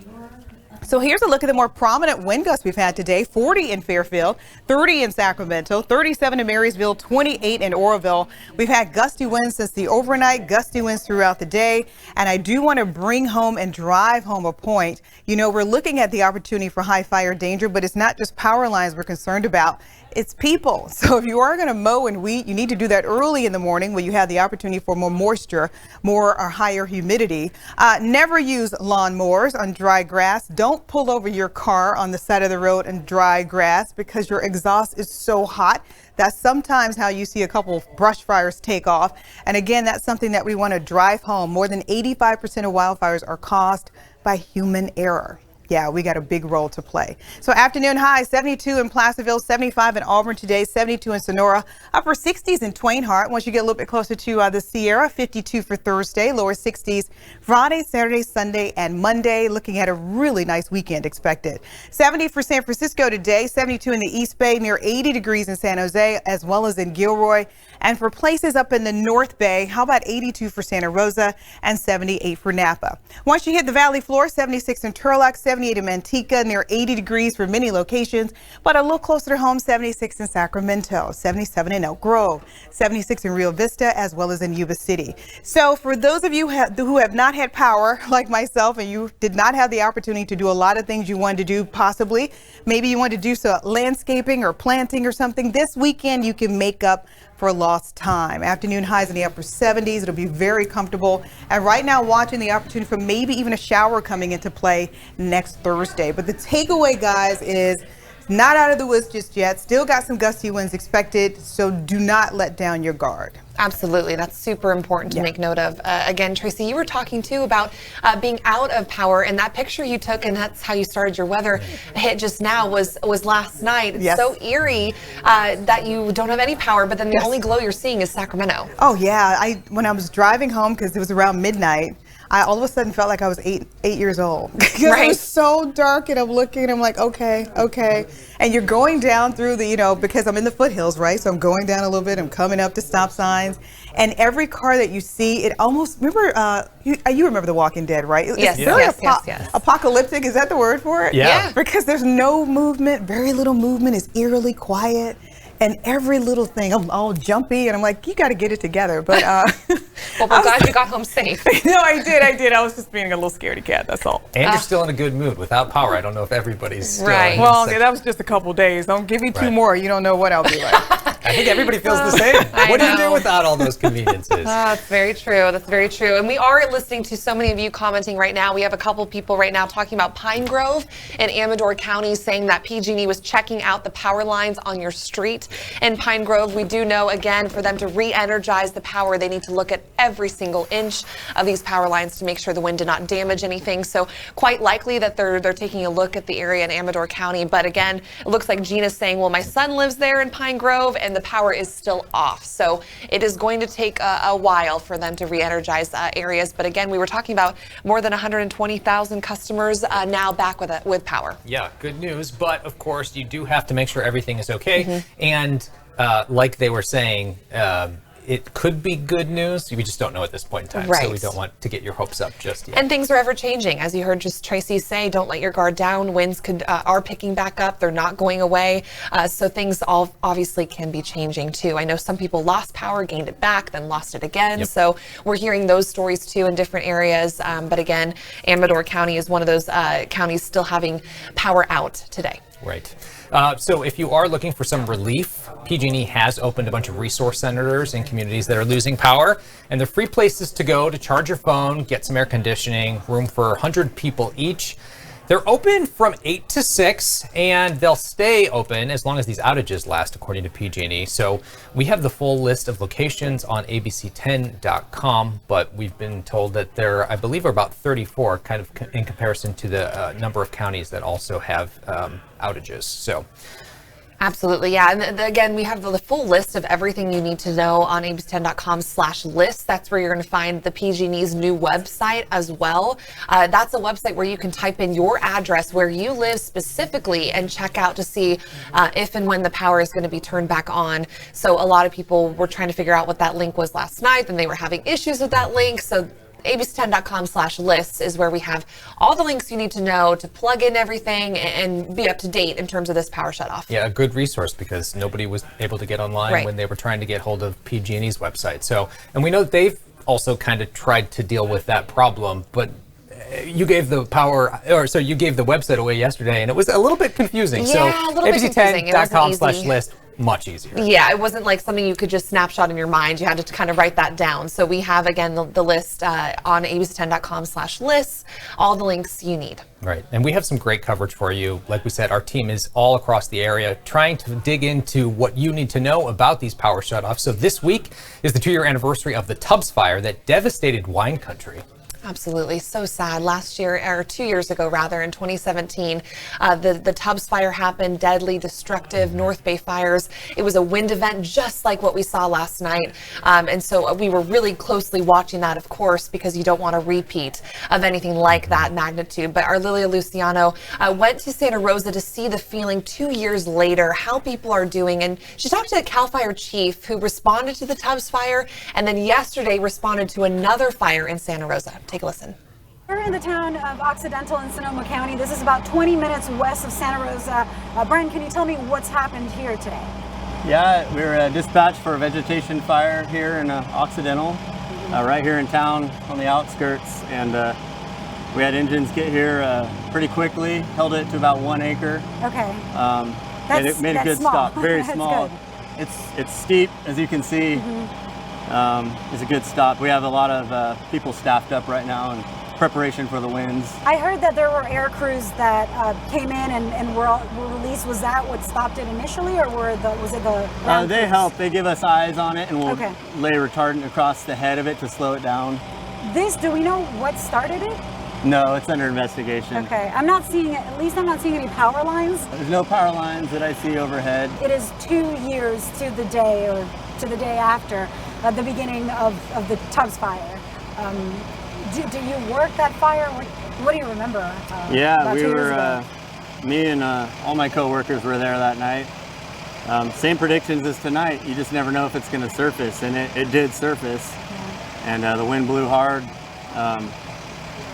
So here's a look at the more prominent wind gusts we've had today. 40 in Fairfield, 30 in Sacramento, 37 in Marysville, 28 in Oroville. We've had gusty winds since the overnight, gusty winds throughout the day. And I do want to bring home and drive home a point. You know, we're looking at the opportunity for high fire danger, but it's not just power lines we're concerned about. It's people. So if you are going to mow and weed, you need to do that early in the morning when you have the opportunity for more moisture, more or higher humidity. Never use lawnmowers on dry grass. Don't pull over your car on the side of the road in dry grass because your exhaust is so hot. That's sometimes how you see a couple of brush fires take off. And again, that's something that we want to drive home. More than 85% of wildfires are caused by human error. Yeah, we got a big role to play. So afternoon high, 72 in Placerville, 75 in Auburn today, 72 in Sonora, upper 60s in Twain Harte. Once you get a little bit closer to the Sierra, 52 for Thursday, lower 60s Friday, Saturday, Sunday, and Monday. Looking at a really nice weekend expected. 70 for San Francisco today, 72 in the East Bay, near 80 degrees in San Jose, as well as in Gilroy. And for places up in the North Bay, how about 82 for Santa Rosa and 78 for Napa? Once you hit the valley floor, 76 in Turlock, 78 in Manteca, near 80 degrees for many locations, but a little closer to home, 76 in Sacramento, 77 in Elk Grove, 76 in Rio Vista, as well as in Yuba City. So for those of you who have not had power, like myself, and you did not have the opportunity to do a lot of things you wanted to do, possibly, maybe you wanted to do some landscaping or planting or something, this weekend you can make up for lost time. Afternoon highs in the upper 70s. It'll be very comfortable. And right now, watching the opportunity for maybe even a shower coming into play next Thursday. But the takeaway, guys, is not out of the woods just yet. Still got some gusty winds expected, so do not let down your guard. Absolutely. That's super important to make note of. Again, Tracy, you were talking too about being out of power, and that picture you took, and that's how you started your weather hit just now, was last night. It's so eerie that you don't have any power, but then the only glow you're seeing is Sacramento. Oh, yeah. When I was driving home, because it was around midnight, I all of a sudden felt like I was eight years old. Because it was so dark, and I'm looking and I'm like, okay. And you're going down through the, because I'm in the foothills, right? So I'm going down a little bit, I'm coming up to stop signs. And every car that you see, it almost, remember, you remember The Walking Dead, right? Yes, it's really yes. apocalyptic, is that the word for it? Yeah. Because there's no movement, very little movement, is eerily quiet. And every little thing, I'm all jumpy, and I'm like, you got to get it together. But well, we're glad you got home safe. No, I did. I was just being a little scaredy cat. That's all. And you're still in a good mood without power. I don't know if everybody's still right. Well, that was just a couple days. Don't give me two more. You don't know what I'll be like. I think everybody feels the same. What do you do without all those conveniences? That's very true. That's very true. And we are listening to so many of you commenting right now. We have a couple people right now talking about Pine Grove and Amador County, saying that PG&E was checking out the power lines on your street. In Pine Grove, we do know, again, for them to re-energize the power, they need to look at every single inch of these power lines to make sure the wind did not damage anything. So quite likely that they're taking a look at the area in Amador County. But again, it looks like Gina's saying, well, my son lives there in Pine Grove and the power is still off. So it is going to take a while for them to re-energize areas. But again, we were talking about more than 120,000 customers now back with power. Yeah, good news. But of course, you do have to make sure everything is okay. And like they were saying, it could be good news. We just don't know at this point in time. Right. So we don't want to get your hopes up just yet. And things are ever changing. As you heard just Tracy say, don't let your guard down. Winds are picking back up. They're not going away. So things all obviously can be changing too. I know some people lost power, gained it back, then lost it again. Yep. So we're hearing those stories too in different areas. But again, Amador County is one of those counties still having power out today. Right. So if you are looking for some relief, PG&E has opened a bunch of resource centers in communities that are losing power, and they're free places to go to charge your phone, get some air conditioning, room for 100 people each. They're open from 8 to 6, and they'll stay open as long as these outages last, according to PG&E. So we have the full list of locations on abc10.com, but we've been told that there, I believe, are about 34, kind of in comparison to the number of counties that also have outages. So. Absolutely, yeah. And again, we have the full list of everything you need to know on abc10.com/list. That's where you're going to find the PG&E's new website as well. That's a website where you can type in your address where you live specifically and check out to see if and when the power is going to be turned back on. So a lot of people were trying to figure out what that link was last night, and they were having issues with that link. So abc10.com/lists is where we have all the links you need to know to plug in everything and be up to date in terms of this power shutoff. Yeah, a good resource because nobody was able to get online when they were trying to get hold of PG&E's website. So, and we know they've also kind of tried to deal with that problem, but you gave the you gave the website away yesterday, and it was a little bit confusing. Yeah, a little bit confusing. abc10.com/list. Much easier. Yeah, it wasn't like something you could just snapshot in your mind. You had to kind of write that down. So we have, again, the list on abc10.com/lists, all the links you need. Right. And we have some great coverage for you. Like we said, our team is all across the area trying to dig into what you need to know about these power shutoffs. So this week is the 2-year anniversary of the Tubbs fire that devastated wine country. Absolutely. So sad. Last year, or 2 years ago, rather, in 2017, the Tubbs fire happened, deadly, destructive, North Bay fires. It was a wind event just like what we saw last night. And so we were really closely watching that, of course, because you don't want a repeat of anything like that magnitude. But our Lilia Luciano went to Santa Rosa to see the feeling 2 years later, how people are doing. And she talked to the CAL FIRE chief who responded to the Tubbs fire and then yesterday responded to another fire in Santa Rosa. Take a listen. We're in the town of Occidental in Sonoma County. This is about 20 minutes west of Santa Rosa. Brian, can you tell me what's happened here today? Yeah, we were dispatched for a vegetation fire here in Occidental, right here in town on the outskirts. And we had engines get here pretty quickly, held it to about 1 acre. Okay. And it made a good small. stop, very That's small. Good. It's steep, as you can see. It's a good stop. We have a lot of people staffed up right now in preparation for the winds. I heard that there were air crews that came in and were released. Was that what stopped it initially, or was it the ground They crews? help. They give us eyes on it, and we'll Okay. lay retardant across the head of it to slow it down. Do we know what started it? No, it's under investigation. Okay, I'm not seeing, at least I'm not seeing any power lines. There's no power lines that I see overhead. It is 2 years to the day, or to the day after the beginning of the Tubbs fire. Do you work that fire? What do you remember? Yeah, about we 2 years were, ago? me and all my coworkers were there that night. Same predictions as tonight. You just never know if it's going to surface, and it did surface. Yeah. And the wind blew hard.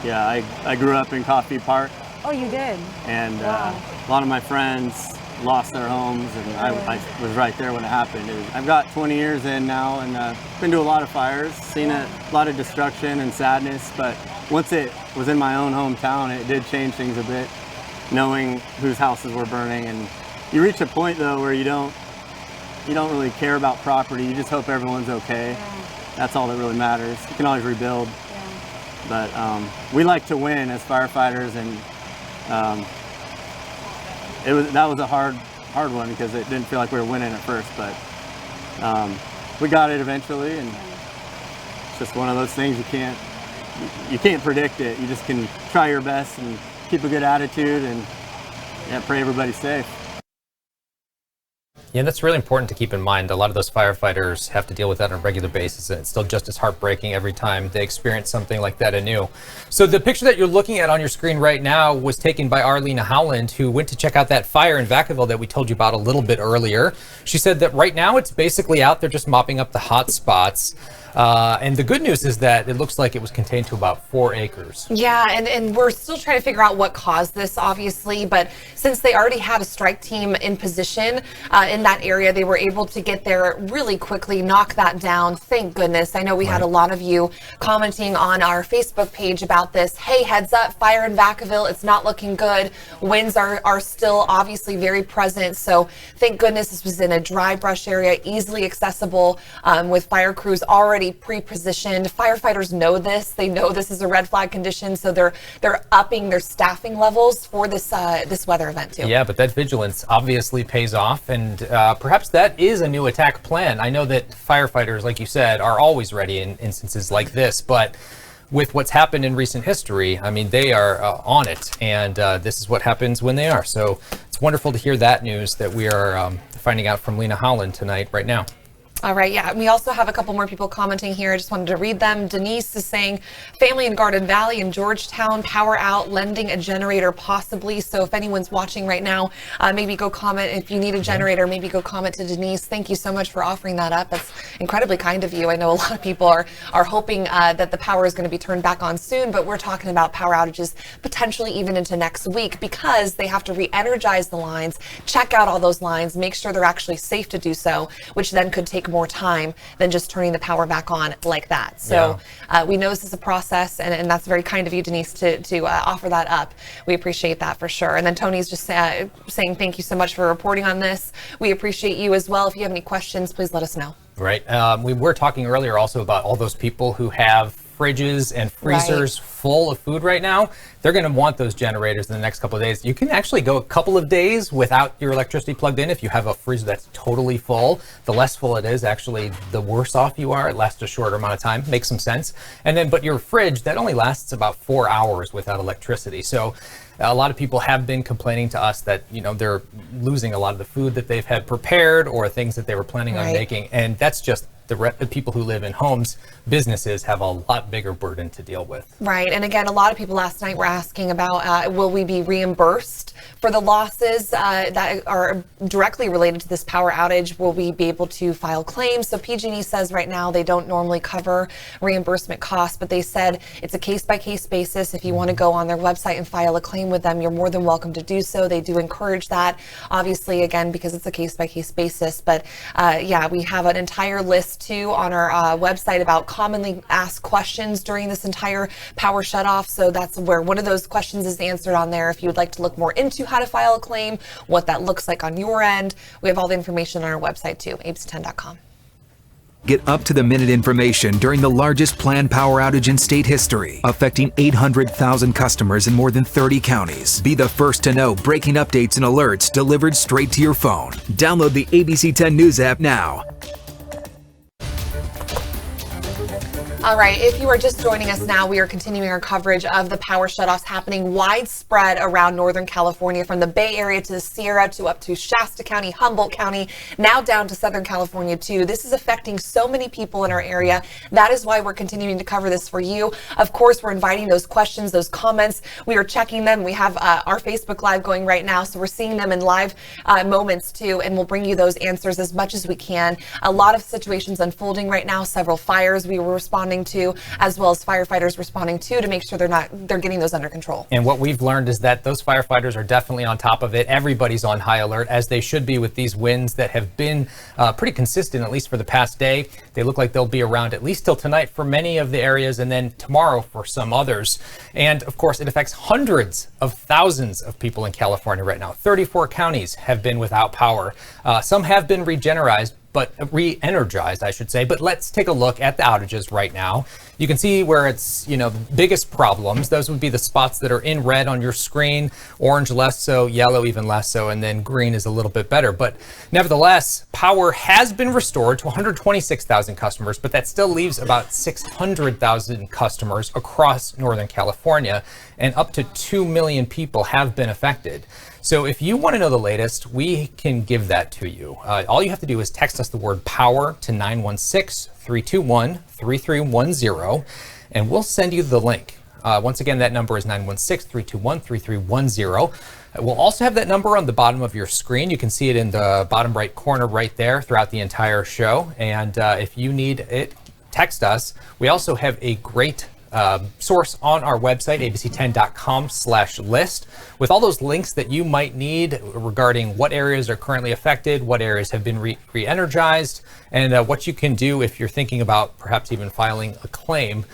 Yeah, I grew up in Coffee Park. Oh, you did? And a lot of my friends lost their homes, and I was right there when it happened. I've got 20 years in now, and been to a lot of fires, seen a lot of destruction and sadness, but once it was in my own hometown, it did change things a bit, knowing whose houses were burning. And you reach a point, though, where you you don't really care about property. You just hope everyone's okay. That's all that really matters. You can always rebuild. But we like to win as firefighters, and that was a hard one because it didn't feel like we were winning at first, but we got it eventually, and it's just one of those things you can't predict it. You just can try your best and keep a good attitude and pray everybody's safe. Yeah, that's really important to keep in mind. A lot of those firefighters have to deal with that on a regular basis, and it's still just as heartbreaking every time they experience something like that anew. So the picture that you're looking at on your screen right now was taken by Arlena Howland, who went to check out that fire in Vacaville that we told you about a little bit earlier. She said that right now it's basically out there just mopping up the hot spots. And the good news is that it looks like it was contained to about 4 acres. Yeah, and we're still trying to figure out what caused this, obviously, but since they already had a strike team in position in that area, they were able to get there really quickly, knock that down. Thank goodness. I know we had a lot of you commenting on our Facebook page about this. Hey, heads up, fire in Vacaville, it's not looking good. Winds are still obviously very present, so thank goodness this was in a dry brush area, easily accessible, with fire crews already pre-positioned. Firefighters know this. They know this is a red flag condition, so they're upping their staffing levels for this this weather event too. Yeah, but that vigilance obviously pays off, and perhaps that is a new attack plan. I know that firefighters, like you said, are always ready in instances like this, but with what's happened in recent history, I mean, they are on it, and this is what happens when they are. So it's wonderful to hear that news that we are finding out from Lena Howland tonight, right now. All right, yeah, we also have a couple more people commenting here. I just wanted to read them. Denise is saying, family in Garden Valley in Georgetown, power out, lending a generator possibly. So if anyone's watching right now, maybe go comment. If you need a generator, maybe go comment to Denise. Thank you so much for offering that up. That's incredibly kind of you. I know a lot of people are hoping that the power is going to be turned back on soon, but we're talking about power outages potentially even into next week because they have to re-energize the lines, check out all those lines, make sure they're actually safe to do so, which then could take more time than just turning the power back on like that. So we know this is a process, and that's very kind of you, Denise, to offer that up. We appreciate that for sure. And then Tony's just saying thank you so much for reporting on this. We appreciate you as well. If you have any questions, please let us know. Right. We were talking earlier also about all those people who have fridges and freezers full of food right now. They're going to want those generators in the next couple of days. You can actually go a couple of days without your electricity plugged in if you have a freezer that's totally full. The less full it is, actually, the worse off you are. It lasts a shorter amount of time. Makes some sense. And then, but your fridge, that only lasts about 4 hours without electricity. So a lot of people have been complaining to us that, you know, they're losing a lot of the food that they've had prepared or things that they were planning on making. And that's just the people who live in homes. Businesses have a lot bigger burden to deal with. Right. And again, a lot of people last night were asking about will we be reimbursed for the losses that are directly related to this power outage? Will we be able to file claims? So PG&E says right now they don't normally cover reimbursement costs, but they said it's a case-by-case basis. If you want to go on their website and file a claim with them, you're more than welcome to do so. They do encourage that, obviously, again, because it's a case-by-case basis. But yeah, we have an entire list too on our website about commonly asked questions during this entire power shutoff. So that's where one of those questions is answered on there. If you would like to look more into how to file a claim, what that looks like on your end, we have all the information on our website too, abc10.com. Get up-to-the-minute information during the largest planned power outage in state history, affecting 800,000 customers in more than 30 counties. Be the first to know breaking updates and alerts delivered straight to your phone. Download the ABC 10 News app now. All right, if you are just joining us now, we are continuing our coverage of the power shutoffs happening widespread around Northern California, from the Bay Area to the Sierra to up to Shasta County, Humboldt County, now down to Southern California too. This is affecting so many people in our area. That is why we're continuing to cover this for you. Of course, we're inviting those questions, those comments. We are checking them. We have our Facebook Live going right now, so we're seeing them in live moments too, and we'll bring you those answers as much as we can. A lot of situations unfolding right now, several fires we were responding to, as well as firefighters responding to make sure they're getting those under control. And what we've learned is that those firefighters are definitely on top of it. Everybody's on high alert, as they should be, with these winds that have been pretty consistent, at least for the past day. They look like they'll be around at least till tonight for many of the areas, and then tomorrow for some others. And of course, it affects hundreds of thousands of people in California right now. 34 counties have been without power. Some have been regenerized, re-energized, I should say. But let's take a look at the outages right now. You can see where it's, the biggest problems. Those would be the spots that are in red on your screen, orange less so, yellow even less so, and then green is a little bit better. But nevertheless, power has been restored to 126,000 customers, but that still leaves about 600,000 customers across Northern California, and up to 2 million people have been affected. So if you want to know the latest, we can give that to you. All you have to do is text us the word power to 916-321-3310, and we'll send you the link. Once again, that number is 916-321-3310. We'll also have that number on the bottom of your screen. You can see it in the bottom right corner right there throughout the entire show. And if you need it, text us. We also have a great source on our website, abc10.com/list, with all those links that you might need regarding what areas are currently affected, what areas have been re-energized, and what you can do if you're thinking about perhaps even filing a claim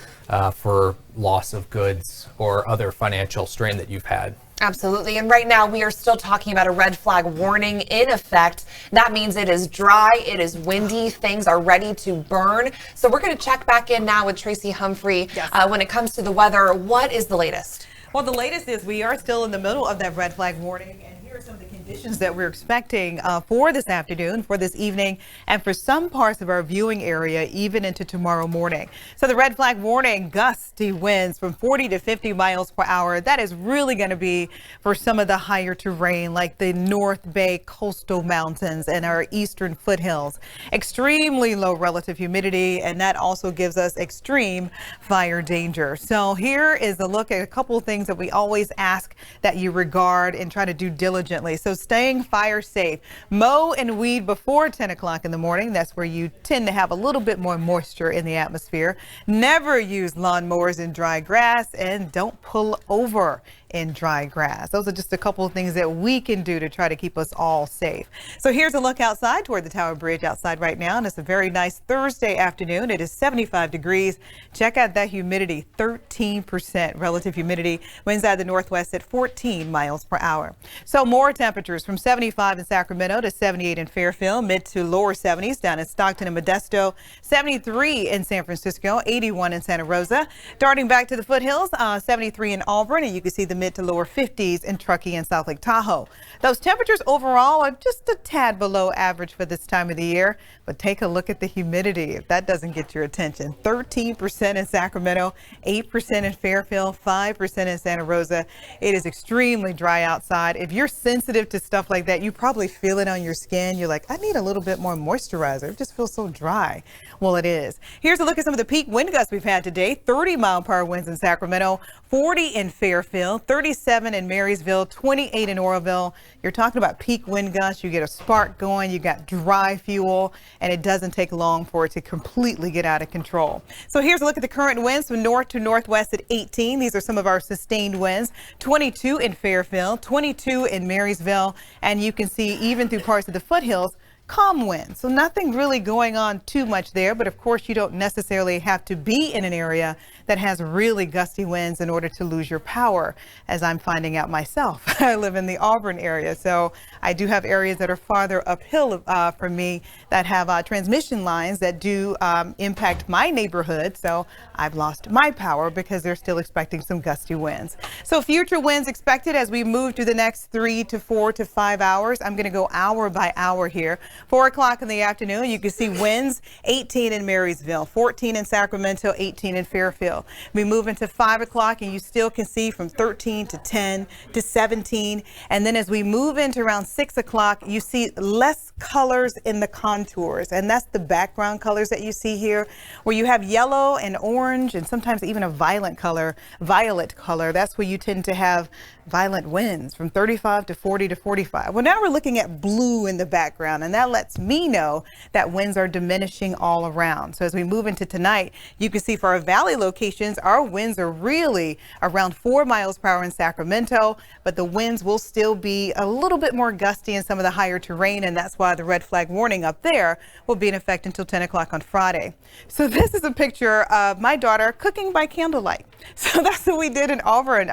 for loss of goods or other financial strain that you've had. Absolutely. And right now we are still talking about a red flag warning in effect. That means it is dry, it is windy, things are ready to burn. So we're going to check back in now with Tracy Humphrey. Yes. When it comes to the weather. What is the latest? Well, the latest is we are still in the middle of that red flag warning, and here are some of the conditions that we're expecting for this afternoon, for this evening, and for some parts of our viewing area, even into tomorrow morning. So the red flag warning, gusty winds from 40 to 50 miles per hour. That is really going to be for some of the higher terrain, like the North Bay coastal mountains and our eastern foothills. Extremely low relative humidity, and that also gives us extreme fire danger. So here is a look at a couple of things that we always ask that you regard and try to do diligently. So staying fire safe. Mow and weed before 10 o'clock in the morning. That's where you tend to have a little bit more moisture in the atmosphere. Never use lawnmowers in dry grass, and don't pull over in dry grass. Those are just a couple of things that we can do to try to keep us all safe. So here's a look outside toward the Tower Bridge outside right now, and it's a very nice Thursday afternoon. It is 75 degrees. Check out that humidity, 13% relative humidity. Winds out of the northwest at 14 miles per hour. So more temperatures from 75 in Sacramento to 78 in Fairfield, mid to lower 70s down in Stockton and Modesto, 73 in San Francisco, 81 in Santa Rosa. Darting back to the foothills, 73 in Auburn, and you can see the mid to lower 50s in Truckee and South Lake Tahoe. Those temperatures overall are just a tad below average for this time of the year, but take a look at the humidity if that doesn't get your attention. 13% in Sacramento, 8% in Fairfield, 5% in Santa Rosa. It is extremely dry outside. If you're sensitive to stuff like that, you probably feel it on your skin. You're like, I need a little bit more moisturizer. It just feels so dry. Well, it is. Here's a look at some of the peak wind gusts we've had today. 30-mile-per-hour winds in Sacramento, 40 in Fairfield, 37 in Marysville, 28 in Oroville. You're talking about peak wind gusts. You get a spark going, you got dry fuel, and it doesn't take long for it to completely get out of control. So here's a look at the current winds from north to northwest at 18. These are some of our sustained winds. 22 in Fairfield, 22 in Marysville, and you can see even through parts of the foothills, calm winds. So nothing really going on too much there, but of course you don't necessarily have to be in an area that has really gusty winds in order to lose your power, as I'm finding out myself. I live in the Auburn area, so I do have areas that are farther uphill from me that have transmission lines that do impact my neighborhood. So I've lost my power because they're still expecting some gusty winds. So future winds expected as we move to the next 3 to 4 to 5 hours. I'm going to go hour by hour here. 4 o'clock in the afternoon, you can see winds 18 in Marysville, 14 in Sacramento, 18 in Fairfield. We move into 5 o'clock and you still can see from 13 to 10 to 17. And then as we move into around 6 o'clock, you see less colors in the contours. And that's the background colors that you see here, where you have yellow and orange and sometimes even a violet color. That's where you tend to have violent winds from 35 to 40 to 45. Well, now we're looking at blue in the background, and that lets me know that winds are diminishing all around. So as we move into tonight, you can see for our valley locations, our winds are really around 4 miles per hour in Sacramento, but the winds will still be a little bit more gusty in some of the higher terrain, and that's why the red flag warning up there will be in effect until 10 o'clock on Friday. So this is a picture of my daughter cooking by candlelight. So that's what we did in Auburn.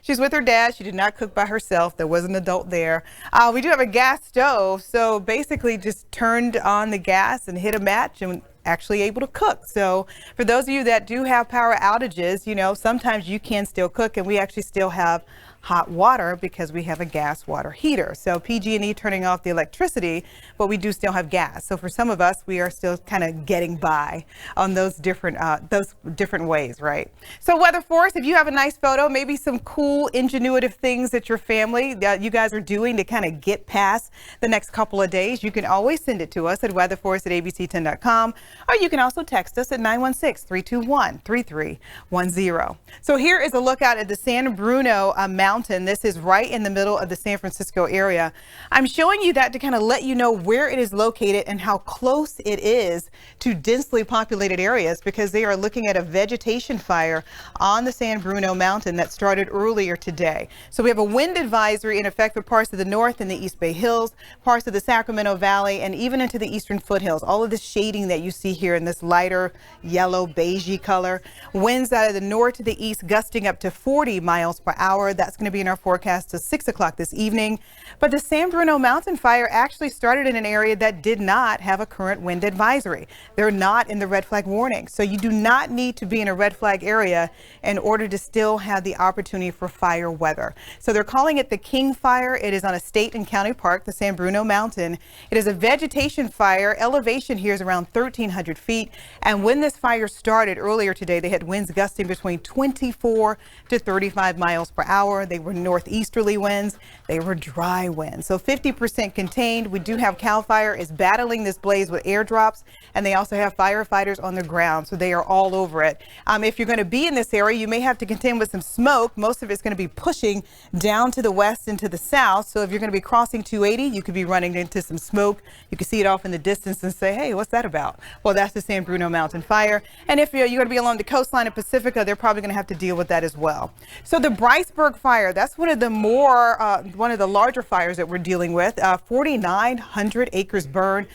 She's with her dad. She did not cook by herself. There was an adult there. We do have a gas stove, so basically just turned on the gas and hit a match and actually able to cook. So for those of you that do have power outages, you know, sometimes you can still cook, and we actually still have hot water because we have a gas water heater. So PG&E turning off the electricity, but we do still have gas. So for some of us, we are still kind of getting by on those different ways, right? So weather for us, if you have a nice photo, maybe some cool, ingenuitive things that your family, you guys are doing to kind of get past the next couple of days, you can always send it to us at weatherforus@abc10.com, or you can also text us at 916-321-3310. So here is a look out at the San Bruno Mountain. This is right in the middle of the San Francisco area. I'm showing you that to kind of let you know where it is located and how close it is to densely populated areas, because they are looking at a vegetation fire on the San Bruno Mountain that started earlier today. So we have a wind advisory in effect for parts of the North and the East Bay Hills, parts of the Sacramento Valley, and even into the eastern foothills. All of this shading that you see here in this lighter yellow beigey color. Winds out of the north to the east gusting up to 40 miles per hour. That's going to be in our forecast to 6 o'clock this evening. But the San Bruno Mountain fire actually started in an area that did not have a current wind advisory. They're not in the red flag warning. So you do not need to be in a red flag area in order to still have the opportunity for fire weather. So they're calling it the King Fire. It is on a state and county park, the San Bruno Mountain. It is a vegetation fire. Elevation here is around 1,300 feet. And when this fire started earlier today, they had winds gusting between 24 to 35 miles per hour. They were northeasterly winds. They were dry winds. So 50% contained. We do have CAL FIRE is battling this blaze with airdrops, and they also have firefighters on the ground. So they are all over it. If you're going to be in this area, you may have to contend with some smoke. Most of it's going to be pushing down to the west and to the south. So if you're going to be crossing 280, you could be running into some smoke. You can see it off in the distance and say, hey, what's that about? Well, that's the San Bruno Mountain fire. And if you're going to be along the coastline of Pacifica, they're probably going to have to deal with that as well. So the Bryceburg fire, that's one of the larger fires that we're dealing with. 4,900 acres burned.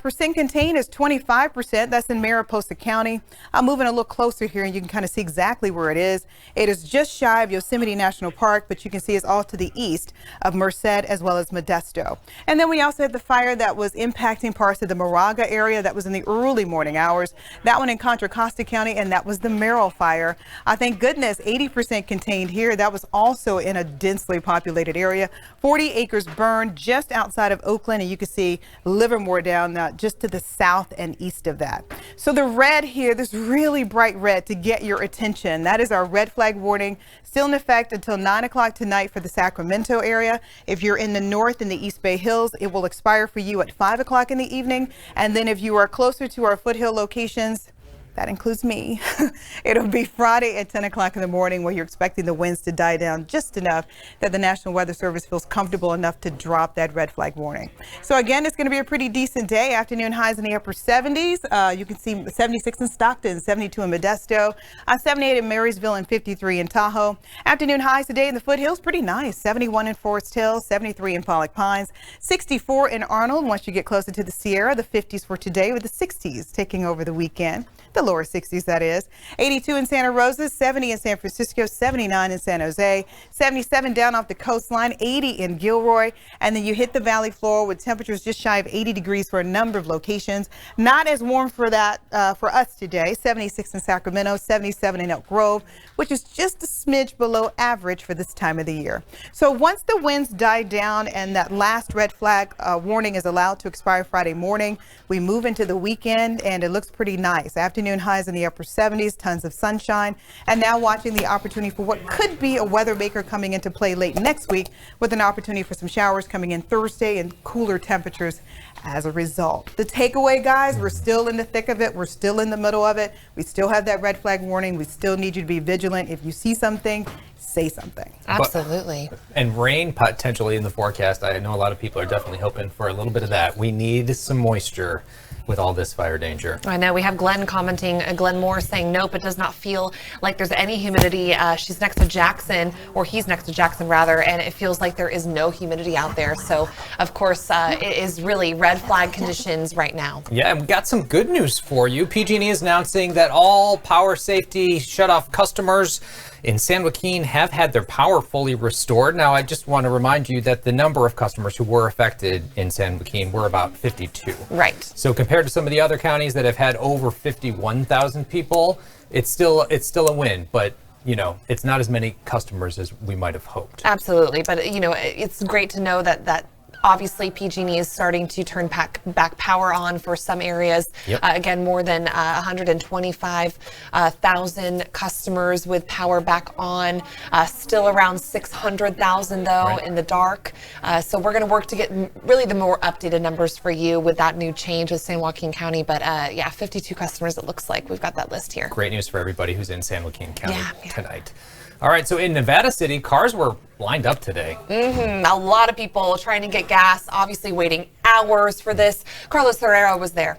Percent contained is 25%. That's in Mariposa County. I'm moving a little closer here, and you can kind of see exactly where it is. It is just shy of Yosemite National Park, but you can see it's all to the east of Merced as well as Modesto. And then we also had the fire that was impacting parts of the Moraga area. That was in the early morning hours. That one in Contra Costa County, and that was the Merrill fire. Thank goodness 80% contained here. That was also in a densely populated area. 40 acres burned just outside of Oakland, and you can see Livermore down just to the south and east of that. So the red here, this really bright red to get your attention, that is our red flag warning, still in effect until 9 o'clock tonight for the Sacramento area. If you're in the north in the East Bay Hills, it will expire for you at 5 o'clock in the evening. And then if you are closer to our foothill locations, that includes me. It'll be Friday at 10 o'clock in the morning, where you're expecting the winds to die down just enough that the National Weather Service feels comfortable enough to drop that red flag warning. So again, it's going to be a pretty decent day. Afternoon highs in the upper 70s. You can see 76 in Stockton, 72 in Modesto, 78 in Marysville, and 53 in Tahoe. Afternoon highs today in the foothills, pretty nice. 71 in Forest Hill, 73 in Pollock Pines, 64 in Arnold. Once you get closer to the Sierra, the 50s for today, with the 60s taking over the weekend. The lower 60s, that is. 82 in Santa Rosa, 70 in San Francisco, 79 in San Jose, 77 down off the coastline, 80 in Gilroy, and then you hit the valley floor with temperatures just shy of 80 degrees for a number of locations. Not as warm for us today. 76 in Sacramento, 77 in Elk Grove, which is just a smidge below average for this time of the year. So once the winds die down and that last red flag warning is allowed to expire Friday morning, we move into the weekend, and it looks pretty nice. Afternoon highs in the upper 70s, tons of sunshine, and now watching the opportunity for what could be a weather maker coming into play late next week, with an opportunity for some showers coming in Thursday and cooler temperatures as a result. The takeaway, guys, we're still in the thick of it. We're still in the middle of it. We still have that red flag warning. We still need you to be vigilant. If you see something, say something. Absolutely. And rain potentially in the forecast. I know a lot of people are definitely hoping for a little bit of that. We need some moisture. with all this fire danger. I know. We have Glenn commenting, Glenn Moore saying, nope, it does not feel like there's any humidity. She's next to Jackson, or he's next to Jackson rather, and it feels like there is no humidity out there. So, of course, it is really red flag conditions right now. Yeah, and we got some good news for you. PG&E is announcing that all power safety shutoff customers in San Joaquin have had their power fully restored. Now, I just want to remind you that the number of customers who were affected in San Joaquin were about 52. Right. So compared to some of the other counties that have had over 51,000 people, it's still a win, but you know, it's not as many customers as we might have hoped. Absolutely, but you know, it's great to know that obviously PG&E is starting to turn back power on for some areas. Yep. Again, more than 125,000 customers with power back on. Still around 600,000 though in the dark. So we're going to work to get really the more updated numbers for you with that new change with San Joaquin County. But yeah, 52 customers it looks like. We've got that list here. Great news for everybody who's in San Joaquin County tonight. All right, so in Nevada City, cars were lined up today. A lot of people trying to get gas, obviously waiting hours for this. Carlos Herrera was there.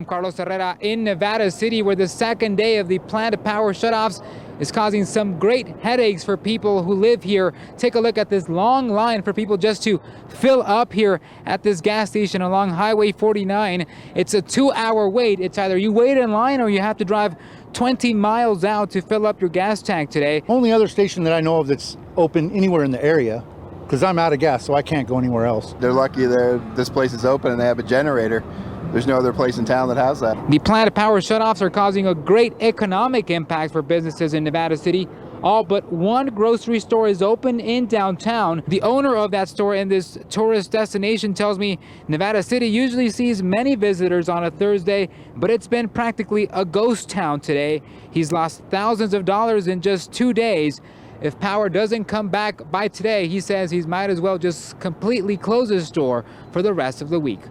Carlos Herrera in Nevada City, where the second day of the planned power shutoffs is causing some great headaches for people who live here. Take a look at this long line for people just to fill up here at this gas station along Highway 49. It's a 2-hour wait. It's either you wait in line or you have to drive 20 miles out to fill up your gas tank today. Only other station that I know of that's open anywhere in the area, because I'm out of gas, so I can't go anywhere else. They're lucky this place is open and they have a generator. There's no other place in town that has that. The planned power shutoffs are causing a great economic impact for businesses in Nevada City. All but one grocery store is open in downtown. The owner of that store in this tourist destination tells me Nevada City usually sees many visitors on a Thursday, but it's been practically a ghost town today. He's lost thousands of dollars in just 2 days. If power doesn't come back by today, he says he might as well just completely close his store for the rest of the week.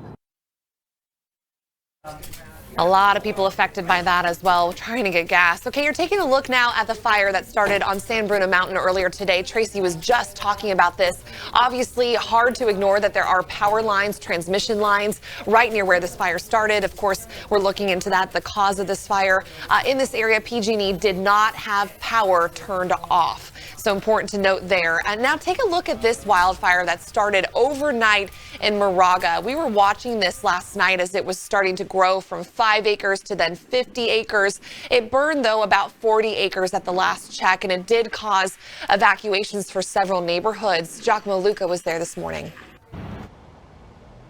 A lot of people affected by that as well, trying to get gas. Okay, you're taking a look now at the fire that started on San Bruno Mountain earlier today. Tracy was just talking about this. Obviously, hard to ignore that there are power lines, transmission lines right near where this fire started. Of course, we're looking into that, the cause of this fire. In this area, PG&E did not have power turned off. So important to note there. And now take a look at this wildfire that started overnight in Moraga. We were watching this last night as it was starting to grow from 5 acres to then 50 acres. It burned, though, about 40 acres at the last check, and it did cause evacuations for several neighborhoods. Giacomo Luca was there this morning.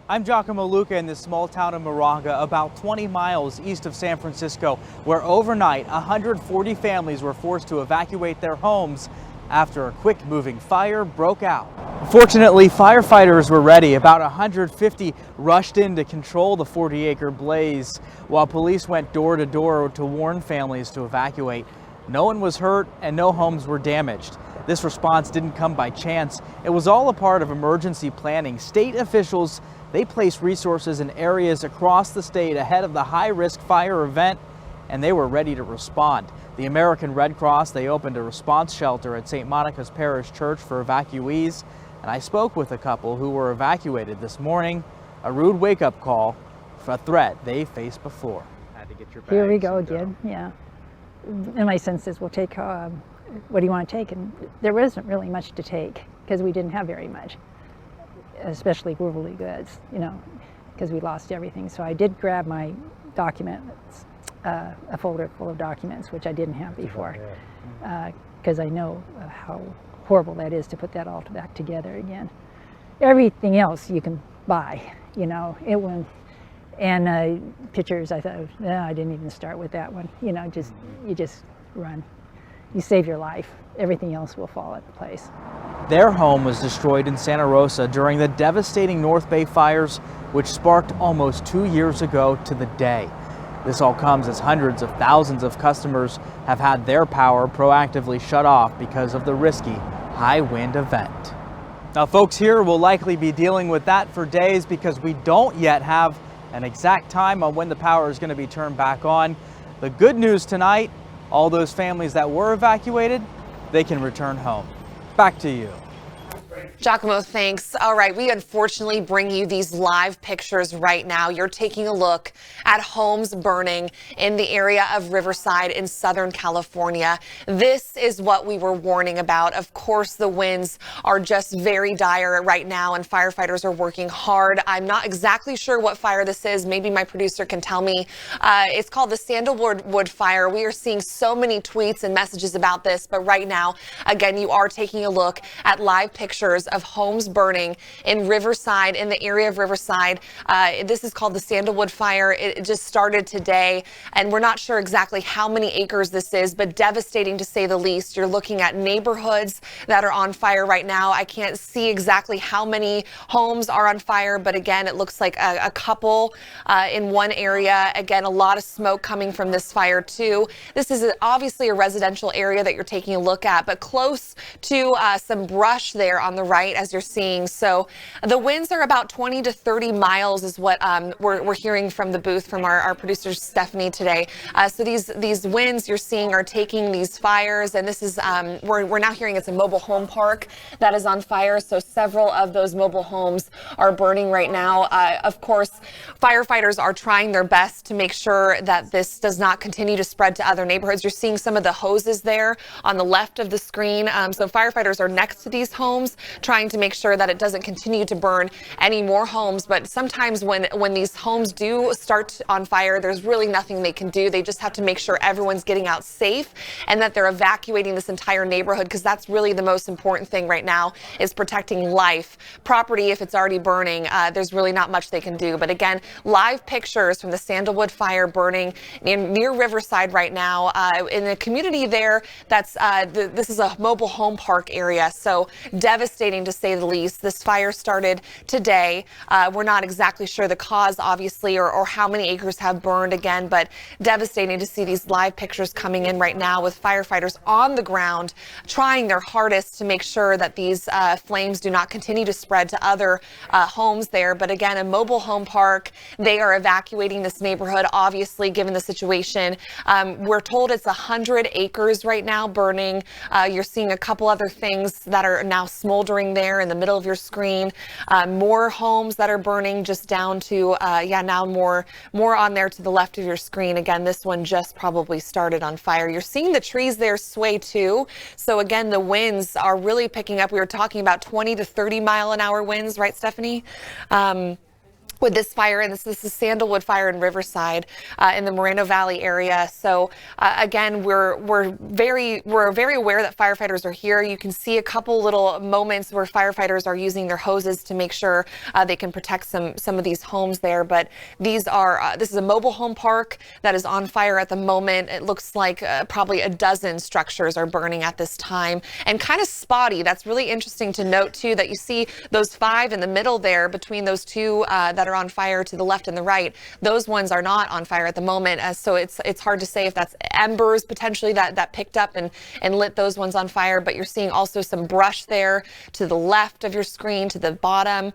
I'm Giacomo Luca in this small town of Moraga, about 20 miles east of San Francisco, where overnight 140 families were forced to evacuate their homes after a quick-moving fire broke out. Fortunately, firefighters were ready. About 150 rushed in to control the 40-acre blaze, while police went door to door to warn families to evacuate. No one was hurt and no homes were damaged. This response didn't come by chance. It was all a part of emergency planning. State officials, they placed resources in areas across the state ahead of the high-risk fire event, and they were ready to respond. The American Red Cross, they opened a response shelter at St. Monica's Parish Church for evacuees, and I spoke with a couple who were evacuated this morning. A rude wake-up call for a threat they faced before. Had to get your bags. Here we go again, yeah. And my sense is we'll take, what do you want to take? And there wasn't really much to take because we didn't have very much, especially worldly goods, you know, because we lost everything. So I did grab my documents. A folder full of documents, which I didn't have before, because I know how horrible that is to put that all back together again. Everything else you can buy, you know, it went, and pictures, I thought, no, I didn't even start with that one, you know, you just run. You save your life, everything else will fall into place. Their home was destroyed in Santa Rosa during the devastating North Bay fires, which sparked almost 2 years ago to the day. This all comes as hundreds of thousands of customers have had their power proactively shut off because of the risky high wind event. Now, folks here will likely be dealing with that for days because we don't yet have an exact time on when the power is going to be turned back on. The good news tonight, all those families that were evacuated, they can return home. Back to you. Giacomo, thanks. All right, we unfortunately bring you these live pictures right now. You're taking a look at homes burning in the area of Riverside in Southern California. This is what we were warning about. Of course, the winds are just very dire right now, and firefighters are working hard. I'm not exactly sure what fire this is. Maybe my producer can tell me. It's called the Sandalwood Fire. We are seeing so many tweets and messages about this, but right now, again, you are taking a look at live pictures of homes burning in Riverside, in the area of Riverside. This is called the Sandalwood Fire. It just started today, and we're not sure exactly how many acres this is, but devastating to say the least. You're looking at neighborhoods that are on fire right now. I can't see exactly how many homes are on fire, but again, it looks like a couple in one area. Again, a lot of smoke coming from this fire too. This is obviously a residential area that you're taking a look at, but close to some brush there on the right, as you're seeing. So the winds are about 20 to 30 miles is what we're hearing from the booth from our producer Stephanie today. So these winds you're seeing are taking these fires, and this is we're now hearing it's a mobile home park that is on fire. So several of those mobile homes are burning right now. Of course, firefighters are trying their best to make sure that this does not continue to spread to other neighborhoods. You're seeing some of the hoses there on the left of the screen. So firefighters are next to these homes, trying to make sure that it doesn't continue to burn any more homes. But sometimes when these homes do start on fire, there's really nothing they can do. They just have to make sure everyone's getting out safe and that they're evacuating this entire neighborhood, because that's really the most important thing right now, is protecting life. Property, if it's already burning, there's really not much they can do. But again, live pictures from the Sandalwood Fire burning near Riverside right now in the community there. That's this is a mobile home park area, so devastating to say the least. This fire started today. We're not exactly sure the cause, obviously, or how many acres have burned again, but devastating to see these live pictures coming in right now with firefighters on the ground trying their hardest to make sure that these flames do not continue to spread to other homes there. But again, a mobile home park, they are evacuating this neighborhood, obviously, given the situation. We're told it's 100 acres right now burning. You're seeing a couple other things that are now smoldering there in the middle of your screen. More homes that are burning just down to, now more on there to the left of your screen. Again, this one just probably started on fire. You're seeing the trees there sway too. So again, the winds are really picking up. We were talking about 20 to 30 mile an hour winds, right, Stephanie? With this fire, and this is Sandalwood Fire in Riverside in the Moreno Valley area. So again, we're very aware that firefighters are here. You can see a couple little moments where firefighters are using their hoses to make sure they can protect some of these homes there. But these are this is a mobile home park that is on fire at the moment. It looks like probably a dozen structures are burning at this time, and kind of spotty. That's really interesting to note too, that you see those 5 in the middle there between those two that are on fire to the left and the right. Those ones are not on fire at the moment, so it's hard to say if that's embers potentially that picked up and lit those ones on fire. But you're seeing also some brush there to the left of your screen, to the bottom.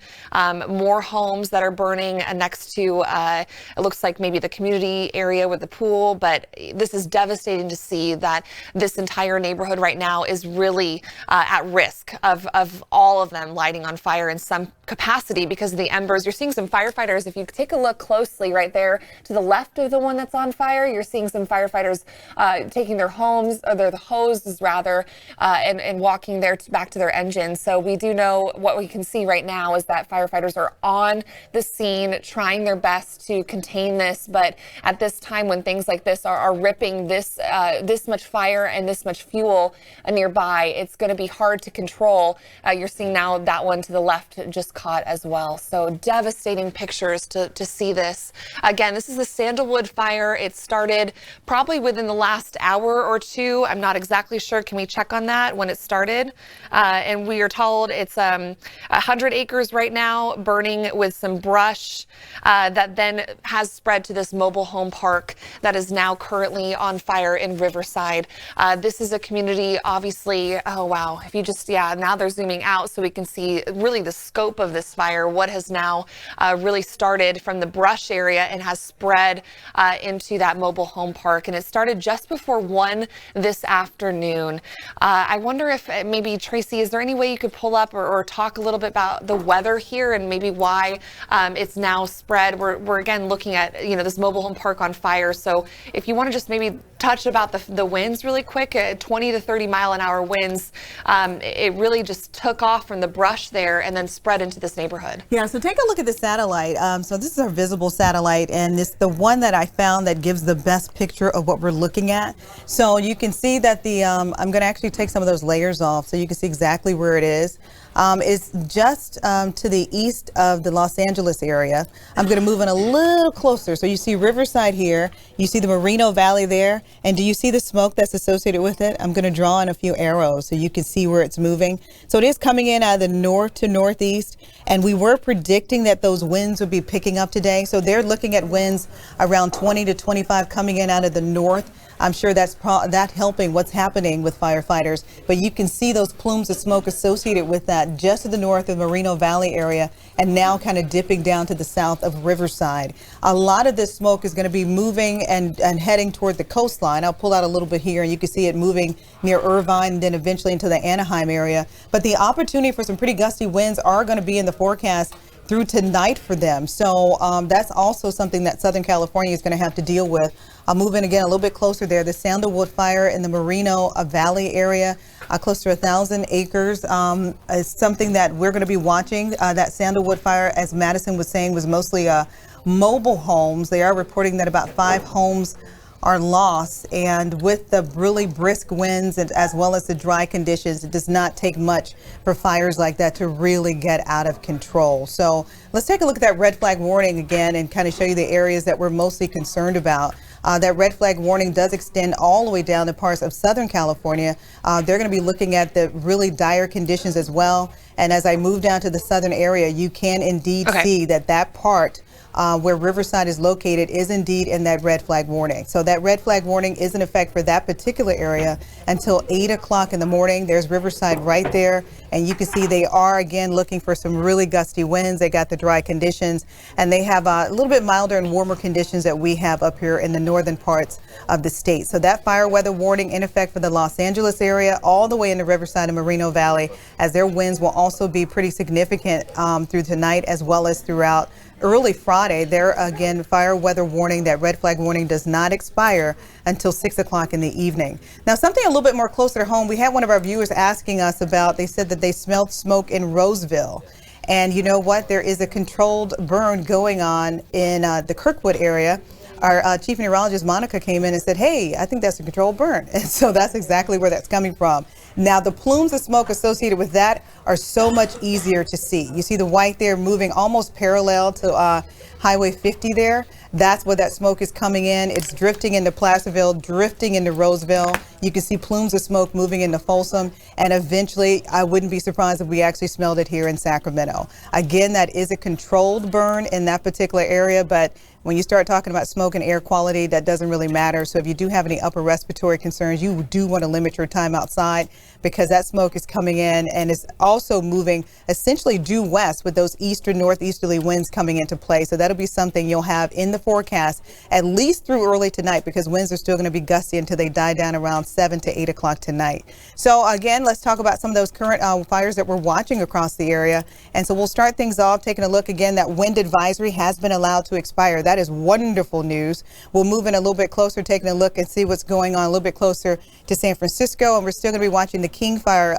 More homes that are burning next to it looks like maybe the community area with the pool. But this is devastating to see that this entire neighborhood right now is really at risk of all of them lighting on fire in some capacity because of the embers. You're seeing some firefighters, if you take a look closely right there to the left of the one that's on fire, you're seeing some firefighters taking their hoses rather, and walking there back to their engines. So we do know what we can see right now is that firefighters are on the scene trying their best to contain this. But at this time when things like this are ripping this much fire and this much fuel nearby, it's going to be hard to control. You're seeing now that one to the left just caught as well. So devastating pictures to see this. Again, this is the Sandalwood Fire. It started probably within the last hour or two. I'm not exactly sure. Can we check on that when it started? And we are told it's 100 acres right now, burning with some brush that then has spread to this mobile home park that is now currently on fire in Riverside. This is a community, obviously. Oh, wow. If you just, now they're zooming out so we can see really the scope of this fire, what has now really started from the brush area and has spread into that mobile home park. And it started just before 1 this afternoon. I wonder if maybe, Tracy, is there any way you could pull up or talk a little bit about the weather here and maybe why it's now spread? We're again looking at, this mobile home park on fire. So if you want to just maybe touch about the winds really quick, 20 to 30 mile an hour winds. It really just took off from the brush there and then spread into this neighborhood. Yeah, so take a look at the satellite. So this is our visible satellite, and it's the one that I found that gives the best picture of what we're looking at. So you can see that I'm going to actually take some of those layers off so you can see exactly where it is. It's just to the east of the Los Angeles area. I'm going to move in a little closer. So you see Riverside here, you see the Moreno Valley there, and do you see the smoke that's associated with it? I'm going to draw in a few arrows so you can see where it's moving. So it is coming in out of the north to northeast, and we were predicting that those winds would be picking up today. So they're looking at winds around 20 to 25 coming in out of the north. I'm sure that's helping what's happening with firefighters, but you can see those plumes of smoke associated with that just to the north of the Moreno Valley area and now kind of dipping down to the south of Riverside. A lot of this smoke is going to be moving and heading toward the coastline. I'll pull out a little bit here and you can see it moving near Irvine and then eventually into the Anaheim area. But the opportunity for some pretty gusty winds are going to be in the forecast through tonight for them. So that's also something that Southern California is going to have to deal with. I'll move in again a little bit closer there. The Sandalwood fire in the Moreno Valley area, close to 1,000 acres, is something that we're going to be watching. That Sandalwood fire, as Madison was saying, was mostly mobile homes. They are reporting that about 5 homes are lost, and with the really brisk winds and as well as the dry conditions, it does not take much for fires like that to really get out of control. So let's take a look at that red flag warning again and kind of show you the areas that we're mostly concerned about. That red flag warning does extend all the way down to parts of Southern California. They're going to be looking at the really dire conditions as well. And as I move down to the southern area, you can indeed see that part where Riverside is located is indeed in that red flag warning. So that red flag warning is in effect for that particular area until 8 o'clock in the morning. There's Riverside right there. And you can see they are again looking for some really gusty winds. They got the dry conditions and they have a little bit milder and warmer conditions that we have up here in the northern parts of the state. So that fire weather warning in effect for the Los Angeles area all the way into Riverside and Moreno Valley, as their winds will also be pretty significant through tonight as well as throughout early Friday. There again, fire weather warning, that red flag warning does not expire until 6 o'clock in the evening. Now, something a little bit more closer to home, we had one of our viewers asking us about, they said that they smelled smoke in Roseville. And you know what? There is a controlled burn going on in the Kirkwood area. Our chief meteorologist, Monica, came in and said, hey, I think that's a controlled burn. And so that's exactly where that's coming from. Now, the plumes of smoke associated with that are so much easier to see. You see the white there moving almost parallel to Highway 50 there. That's where that smoke is coming in. It's drifting into Placerville, drifting into Roseville. You can see plumes of smoke moving into Folsom. And eventually, I wouldn't be surprised if we actually smelled it here in Sacramento. Again, that is a controlled burn in that particular area, but when you start talking about smoke and air quality, that doesn't really matter. So if you do have any upper respiratory concerns, you do want to limit your time outside because that smoke is coming in and is also moving essentially due west with those eastern northeasterly winds coming into play. So that'll be something you'll have in the forecast at least through early tonight because winds are still going to be gusty until they die down around 7 to 8 o'clock tonight. So again, let's talk about some of those current fires that we're watching across the area. And so we'll start things off taking a look again. That wind advisory has been allowed to expire. That is wonderful news. We'll move in a little bit closer, taking a look and see what's going on a little bit closer to San Francisco. And we're still going to be watching the King Fire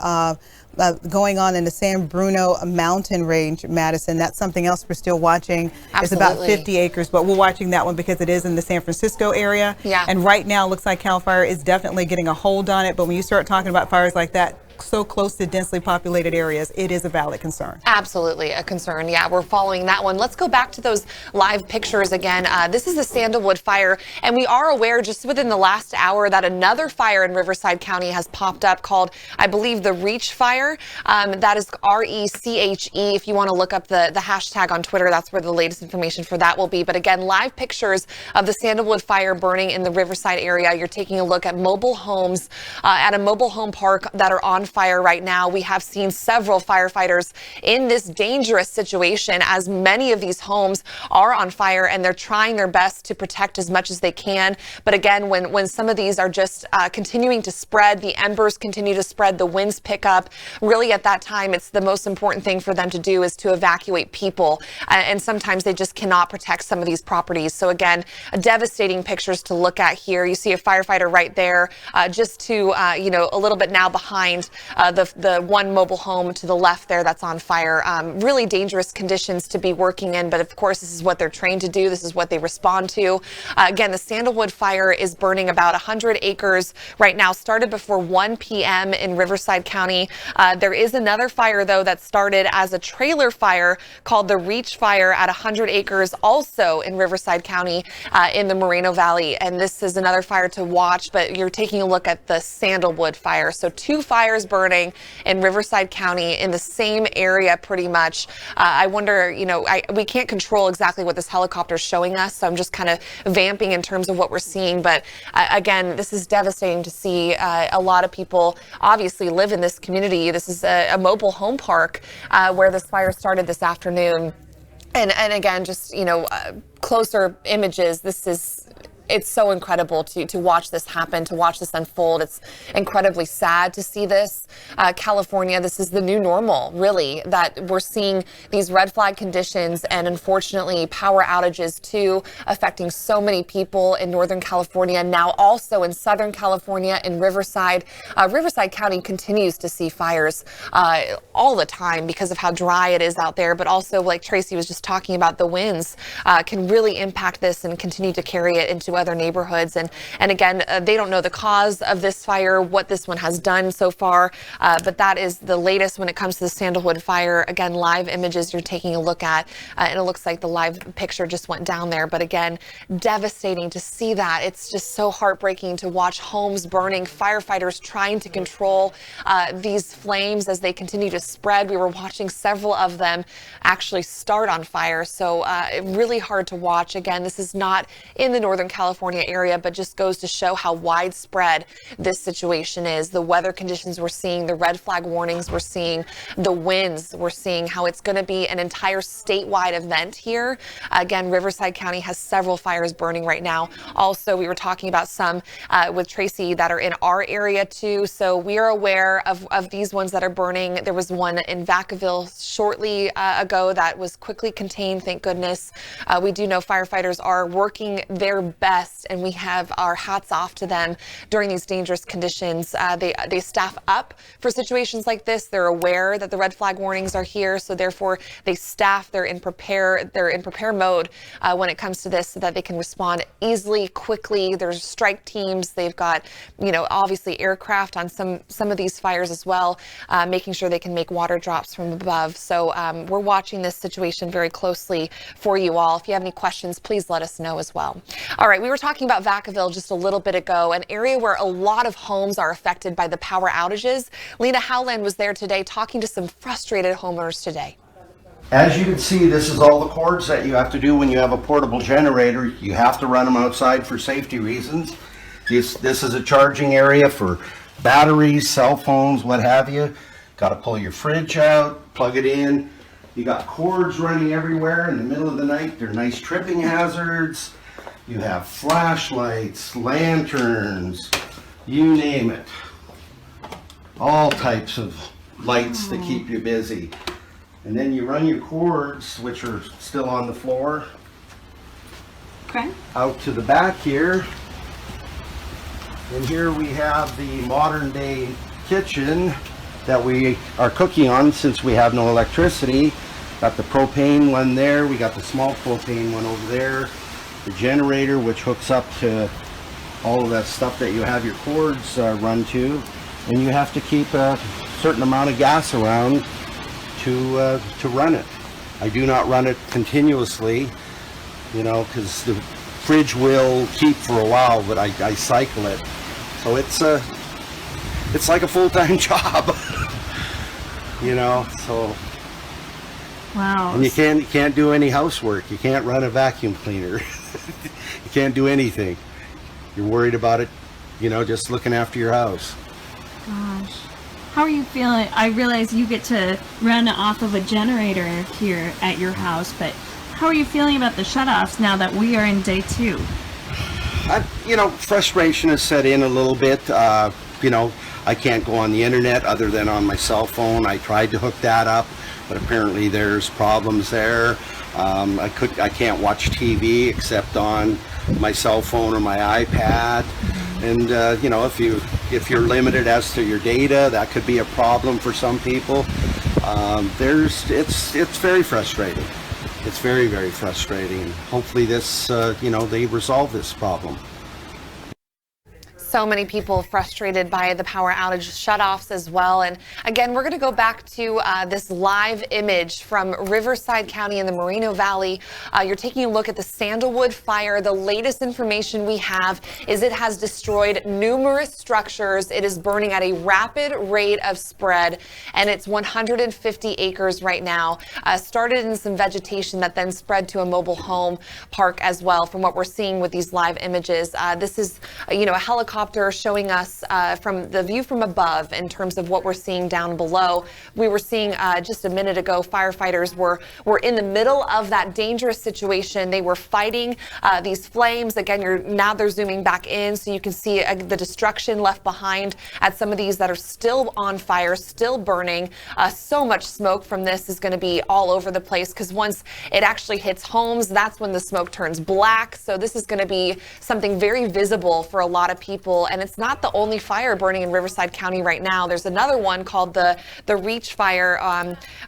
going on in the San Bruno mountain range, Madison. That's something else we're still watching. Absolutely. It's about 50 acres, but we're watching that one because it is in the San Francisco area. Yeah. And right now, it looks like CAL FIRE is definitely getting a hold on it. But when you start talking about fires like that, so close to densely populated areas, it is a valid concern. Absolutely a concern. Yeah, we're following that one. Let's go back to those live pictures again. This is the Sandalwood fire, and we are aware just within the last hour that another fire in Riverside County has popped up called, I believe, the Reach Fire. That is RECHE. If you want to look up the hashtag on Twitter, that's where the latest information for that will be. But again, live pictures of the Sandalwood fire burning in the Riverside area. You're taking a look at mobile homes at a mobile home park that are on fire right now. We have seen several firefighters in this dangerous situation as many of these homes are on fire, and they're trying their best to protect as much as they can. But again, when some of these are just continuing to spread, the embers continue to spread, the winds pick up, really at that time, it's the most important thing for them to do is to evacuate people. And sometimes they just cannot protect some of these properties. So again, devastating pictures to look at here. You see a firefighter right there, just to, a little bit now behind the one mobile home to the left there that's on fire. Really dangerous conditions to be working in, but of course, this is what they're trained to do. This is what they respond to. Again, the sandalwood fire is burning about 100 acres right now, started before 1 p.m. in Riverside County. There is another fire, though, that started as a trailer fire called the Reach Fire at 100 acres, also in Riverside County in the Moreno Valley. And this is another fire to watch, but you're taking a look at the sandalwood fire. So 2 fires burning in Riverside County in the same area pretty much. I wonder, we can't control exactly what this helicopter is showing us, so I'm just kind of vamping in terms of what we're seeing. But again, this is devastating to see. A lot of people obviously live in this community. This is a mobile home park where this fire started this afternoon. And again, just, closer images. It's so incredible to watch this happen, to watch this unfold. It's incredibly sad to see this. California, this is the new normal, really, that we're seeing these red flag conditions and unfortunately power outages too, affecting so many people in Northern California, now also in Southern California, in Riverside. Riverside County continues to see fires all the time because of how dry it is out there, but also, like Tracy was just talking about, the winds can really impact this and continue to carry it into other neighborhoods. And again, they don't know the cause of this fire, what this one has done so far, but that is the latest when it comes to the sandalwood fire. Again, live images you're taking a look at, and it looks like the live picture just went down there. But again, devastating to see that. It's just so heartbreaking to watch homes burning, firefighters trying to control these flames as they continue to spread. We were watching several of them actually start on fire, so really hard to watch. Again, this is not in the Northern California area, but just goes to show how widespread this situation is. The weather conditions we're seeing, the red flag warnings we're seeing, the winds we're seeing, how it's going to be an entire statewide event here. Again, Riverside County has several fires burning right now. Also, we were talking about some with Tracy that are in our area too. So we are aware of these ones that are burning. There was one in Vacaville shortly ago that was quickly contained, thank goodness. We do know firefighters are working their best, and we have our hats off to them during these dangerous conditions. They staff up for situations like this. They're aware that the red flag warnings are here, so therefore they staff. They're in prepare mode when it comes to this, so that they can respond easily, quickly. There's strike teams. They've got, obviously aircraft on some of these fires as well, making sure they can make water drops from above. So we're watching this situation very closely for you all. If you have any questions, please let us know as well. All right, we were talking about Vacaville just a little bit ago, an area where a lot of homes are affected by the power outages. Lena Howland was there today talking to some frustrated homeowners today. As you can see, this is all the cords that you have to do when you have a portable generator. You have to run them outside for safety reasons. This is a charging area for batteries, cell phones, what have you. Got to pull your fridge out, plug it in. You got cords running everywhere in the middle of the night. They're nice tripping hazards. You have flashlights, lanterns, you name it. All types of lights to keep you busy. And then you run your cords, which are still on the floor, out to the back here. And here we have the modern day kitchen that we are cooking on since we have no electricity. Got the propane one there, we got the small propane one over there. The generator, which hooks up to all of that stuff that you have your cords run to, and you have to keep a certain amount of gas around to run it. I do not run it continuously, because the fridge will keep for a while, but I cycle it. So it's like a full-time job, So. Wow. And you can't do any housework. You can't run a vacuum cleaner. You can't do anything. You're worried about it, just looking after your house. Gosh. how are you feeling? I realize you get to run off of a generator here at your house, but how are you feeling about the shutoffs now that we are in day 2? Frustration has set in a little bit. I can't go on the internet other than on my cell phone. I tried to hook that up, but apparently there's problems there. I can't watch TV except on my cell phone or my iPad. And if you're limited as to your data, that could be a problem for some people. It's very frustrating. It's very, very frustrating. Hopefully they resolve this problem. So many people frustrated by the power outage shutoffs as well. And again, we're going to go back to this live image from Riverside County in the Moreno Valley. You're taking a look at the Sandalwood fire. The latest information we have is it has destroyed numerous structures. It is burning at a rapid rate of spread, and it's 150 acres right now. Started in some vegetation that then spread to a mobile home park as well, from what we're seeing with these live images. This is, a helicopter showing us from the view from above in terms of what we're seeing down below. We were seeing just a minute ago, firefighters were in the middle of that dangerous situation. They were fighting these flames. Again, now they're zooming back in so you can see the destruction left behind at some of these that are still on fire, still burning. So much smoke from this is going to be all over the place, because once it actually hits homes, that's when the smoke turns black. So this is going to be something very visible for a lot of people. And it's not the only fire burning in Riverside County right now. There's another one called the Reach Fire,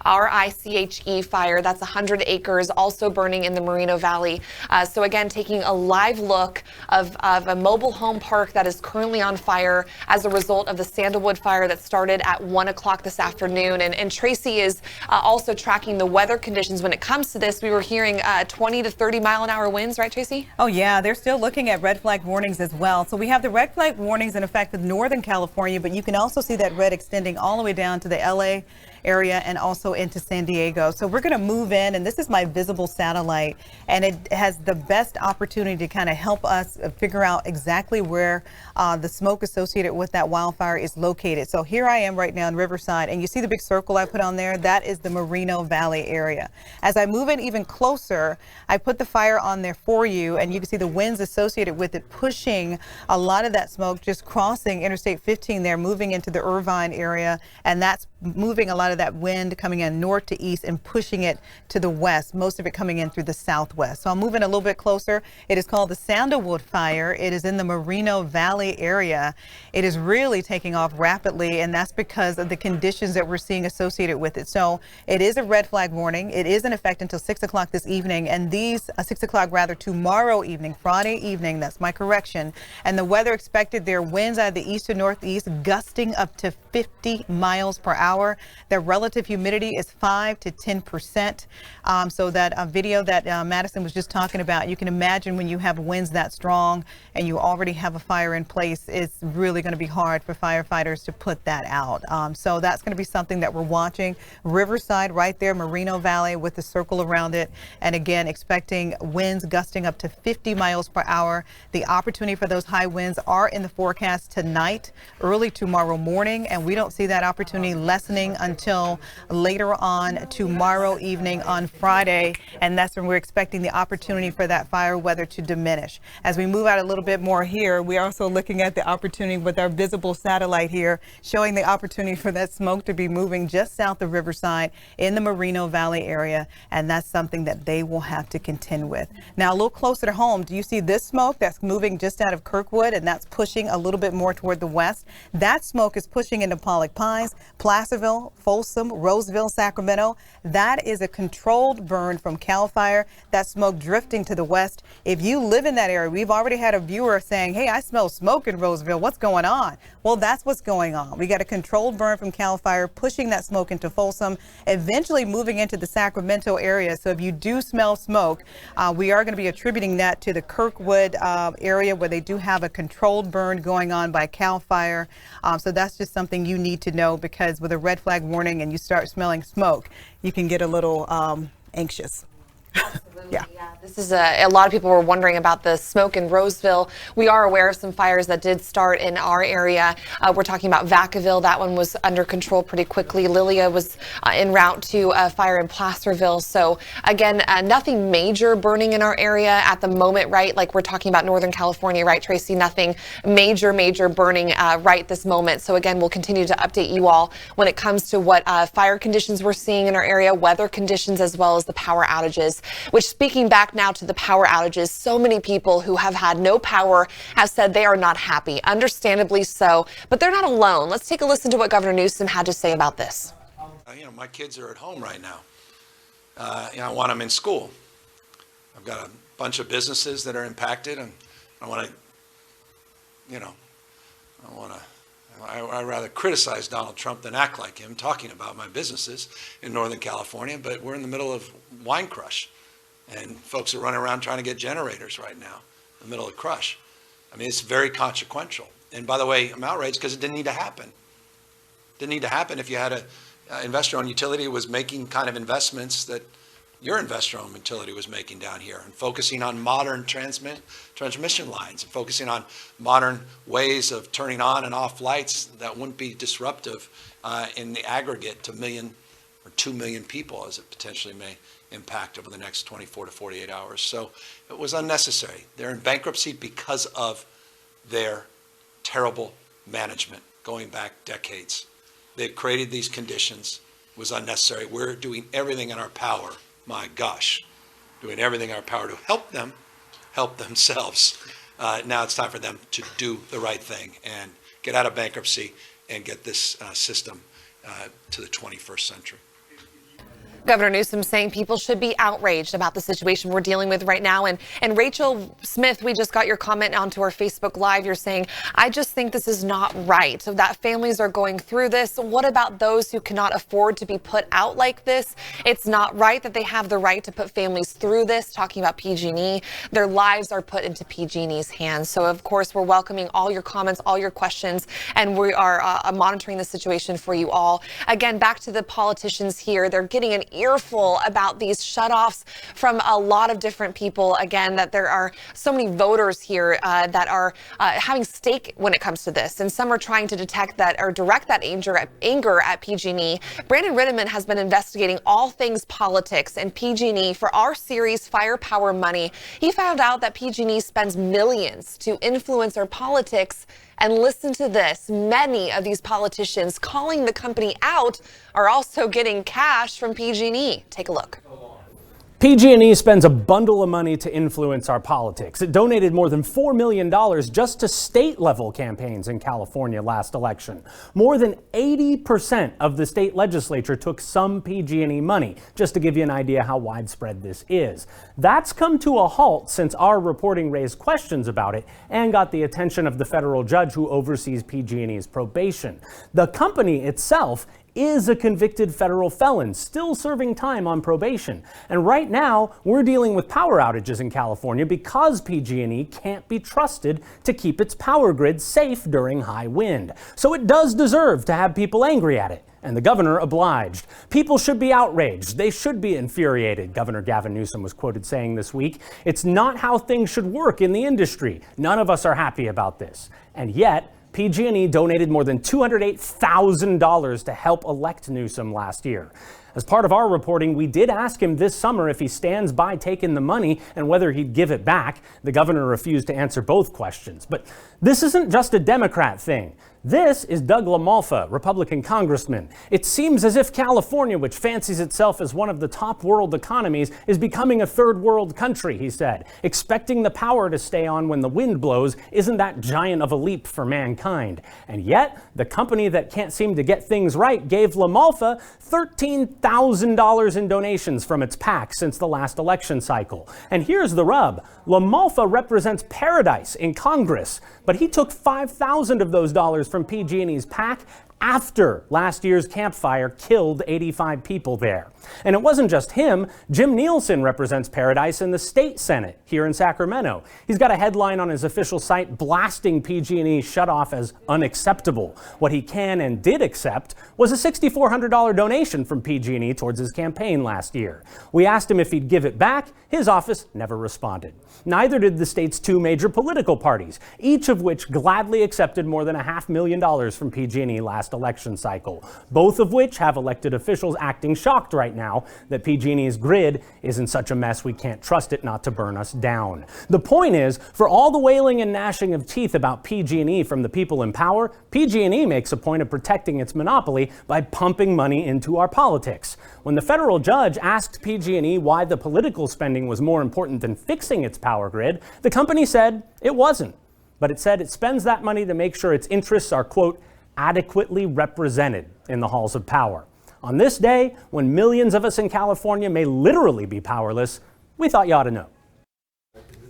RICHE fire. That's 100 acres, also burning in the Moreno Valley. So again, taking a live look of a mobile home park that is currently on fire as a result of the Sandalwood fire that started at 1 o'clock this afternoon. And Tracy is also tracking the weather conditions when it comes to this. We were hearing 20 to 30 mile an hour winds, right, Tracy? Oh yeah, they're still looking at red flag warnings as well. So we have the red flag warnings in effect with Northern California, but you can also see that red extending all the way down to the LA area and also into San Diego. So we're going to move in, and this is my visible satellite, and it has the best opportunity to kind of help us figure out exactly where the smoke associated with that wildfire is located. So here I am right now in Riverside, and you see the big circle I put on there? That is the Moreno Valley area. As I move in even closer, I put the fire on there for you, and you can see the winds associated with it pushing a lot of that smoke, just crossing Interstate 15 there, moving into the Irvine area, and that's moving a lot of that wind coming in north to east and pushing it to the west, most of it coming in through the southwest. So I'm moving a little bit closer. It is called the Sandalwood fire. It is in the Moreno Valley area. It is really taking off rapidly, and that's because of the conditions that we're seeing associated with it. So it is a red flag warning. It is in effect until 6 o'clock this evening, and these 6 o'clock rather tomorrow evening, Friday evening, that's my correction. And the weather expected there, winds out of the east to northeast gusting up to 50 miles per hour. The relative humidity is 5 to 10%. So that video that Madison was just talking about, you can imagine when you have winds that strong and you already have a fire in place, it's really going to be hard for firefighters to put that out. So that's going to be something that we're watching. Riverside right there, Moreno Valley with the circle around it. And again, expecting winds gusting up to 50 miles per hour. The opportunity for those high winds are in the forecast tonight, early tomorrow morning, and we don't see that opportunity lessening until later on tomorrow evening on Friday, and that's when we're expecting the opportunity for that fire weather to diminish. As we move out a little bit more here, we're also looking at the opportunity with our visible satellite here, showing the opportunity for that smoke to be moving just south of Riverside in the Moreno Valley area, and that's something that they will have to contend with. Now, a little closer to home, do you see this smoke that's moving just out of Kirkwood, and that's pushing a little bit more toward the west? That smoke is pushing into Pollock Pines, Placerville, Folsom, Roseville, Sacramento. That is a controlled burn from CAL FIRE. That smoke drifting to the west. If you live in that area, we've already had a viewer saying, hey, I smell smoke in Roseville. What's going on? Well, that's what's going on. We got a controlled burn from CAL FIRE pushing that smoke into Folsom, eventually moving into the Sacramento area. So if you do smell smoke, we are going to be attributing that to the Kirkwood area where they do have a controlled burn going on by CAL FIRE. So that's just something you need to know, because with a red flag warning and you start smelling smoke, you can get a little anxious. Absolutely. Yeah. This is a lot of people were wondering about the smoke in Roseville. We are aware of some fires that did start in our area. We're talking about Vacaville. That one was under control pretty quickly. Lilia was en route to a fire in Placerville. So again, nothing major burning in our area at the moment, right? Like we're talking about Northern California, right, Tracy? Nothing major burning right this moment. So again, we'll continue to update you all when it comes to what fire conditions we're seeing in our area, weather conditions, as well as the power outages. Which, speaking back now to the power outages, so many people who have had no power have said they are not happy, understandably so, but they're not alone. Let's take a listen to what Governor Newsom had to say about this. My kids are at home right now. I want them in school. I've got a bunch of businesses that are impacted, and I'd rather criticize Donald Trump than act like him talking about my businesses in Northern California, but we're in the middle of wine crush. And folks are running around trying to get generators right now in the middle of crush. I mean, it's very consequential. And by the way, I'm outraged because it didn't need to happen. Didn't need to happen if you had an investor-owned utility was making kind of investments that your investor-owned utility was making down here, and focusing on modern transmission lines, and focusing on modern ways of turning on and off lights that wouldn't be disruptive in the aggregate to 1 million or 2 million people, as it potentially may impact over the next 24 to 48 hours. So it was unnecessary. They're in bankruptcy because of their terrible management going back decades. They've created these conditions. It was unnecessary. We're doing everything in our power, my gosh, doing everything in our power to help them help themselves. Now it's time for them to do the right thing and get out of bankruptcy and get this system to the 21st century. Governor Newsom saying people should be outraged about the situation we're dealing with right now. And Rachel Smith, we just got your comment onto our Facebook Live. You're saying, I just think this is not right, so that families are going through this. What about those who cannot afford to be put out like this? It's not right that they have the right to put families through this. Talking about PG&E, their lives are put into PG&E's hands. So, of course, we're welcoming all your comments, all your questions, and we are monitoring the situation for you all. Again, back to the politicians here. They're getting an earful about these shutoffs from a lot of different people. Again, that there are so many voters here that are having stake when it comes to this, and some are trying to detect that or direct that anger at PG&E. Brandon Ritteman has been investigating all things politics and PG&E for our series Firepower Money. He found out that PG&E spends millions to influence our politics. And listen to this. Many of these politicians calling the company out are also getting cash from PG&E. Take a look. PG&E spends a bundle of money to influence our politics. It donated more than $4 million just to state-level campaigns in California last election. More than 80% of the state legislature took some PG&E money, just to give you an idea how widespread this is. That's come to a halt since our reporting raised questions about it and got the attention of the federal judge who oversees PG&E's probation. The company itself is a convicted federal felon, still serving time on probation. And right now, we're dealing with power outages in California because PG&E can't be trusted to keep its power grid safe during high wind. So it does deserve to have people angry at it. And the governor obliged. People should be outraged. They should be infuriated, Governor Gavin Newsom was quoted saying this week. It's not how things should work in the industry. None of us are happy about this. And yet, PG&E donated more than $208,000 to help elect Newsom last year. As part of our reporting, we did ask him this summer if he stands by taking the money and whether he'd give it back. The governor refused to answer both questions. But this isn't just a Democrat thing. This is Doug LaMalfa, Republican congressman. It seems as if California, which fancies itself as one of the top world economies, is becoming a third world country, he said. Expecting the power to stay on when the wind blows isn't that giant of a leap for mankind. And yet, the company that can't seem to get things right gave LaMalfa $13,000 in donations from its PAC since the last election cycle. And here's the rub. LaMalfa represents paradise in Congress, but he took $5,000 of those dollars from PG&E's PAC after last year's Camp Fire killed 85 people there. And it wasn't just him. Jim Nielsen represents Paradise in the state Senate here in Sacramento. He's got a headline on his official site blasting PG&E shutoff as unacceptable. What he can and did accept was a $6,400 donation from PG&E towards his campaign last year. We asked him if he'd give it back. His office never responded. Neither did the state's two major political parties, each of which gladly accepted more than $500,000 from PG&E last election cycle, both of which have elected officials acting shocked right now that PG&E's grid is in such a mess we can't trust it not to burn us down. The point is, for all the wailing and gnashing of teeth about PG&E from the people in power, PG&E makes a point of protecting its monopoly by pumping money into our politics. When the federal judge asked PG&E why the political spending was more important than fixing its power grid, the company said it wasn't. But it said it spends that money to make sure its interests are, quote, adequately represented in the halls of power. On this day, when millions of us in California may literally be powerless, we thought you ought to know.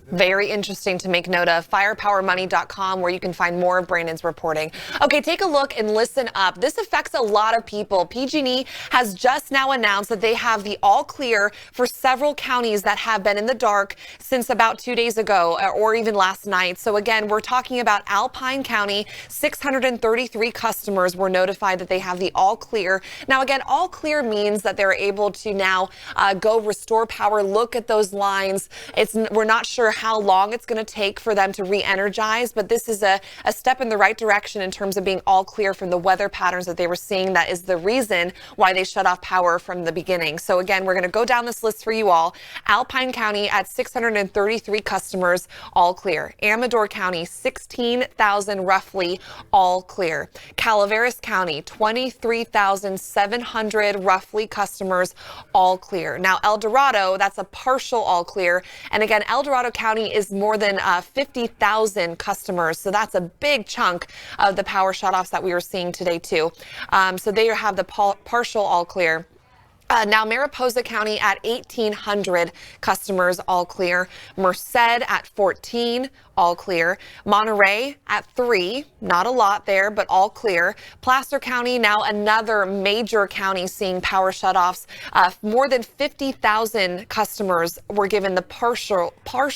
Very interesting to make note of. Firepowermoney.com, where you can find more of Brandon's reporting. Okay, take a look and listen up. This affects a lot of people. PG&E has just now announced that they have the all clear for several counties that have been in the dark since about 2 days ago or even last night. So again, we're talking about Alpine County. 633 customers were notified that they have the all clear. Now again, all clear means that they're able to now go restore power, look at those lines. We're not sure how long it's going to take for them to re-energize, but this is a step in the right direction in terms of being all clear from the weather patterns that they were seeing. That is the reason why they shut off power from the beginning. So again, we're going to go down this list for you all. Alpine County at 633 customers, all clear. Amador County, 16,000 roughly, all clear. Calaveras County, 23,700 roughly customers, all clear. Now El Dorado, that's a partial all clear. And again, El Dorado County is more than 50,000 customers. So that's a big chunk of the power shutoffs that we were seeing today too. So they have the partial all clear. Now Mariposa County at 1,800 customers, all clear. Merced at 14, all clear. Monterey at 3, not a lot there, but all clear. Placer County, now another major county seeing power shutoffs. More than 50,000 customers were given the partial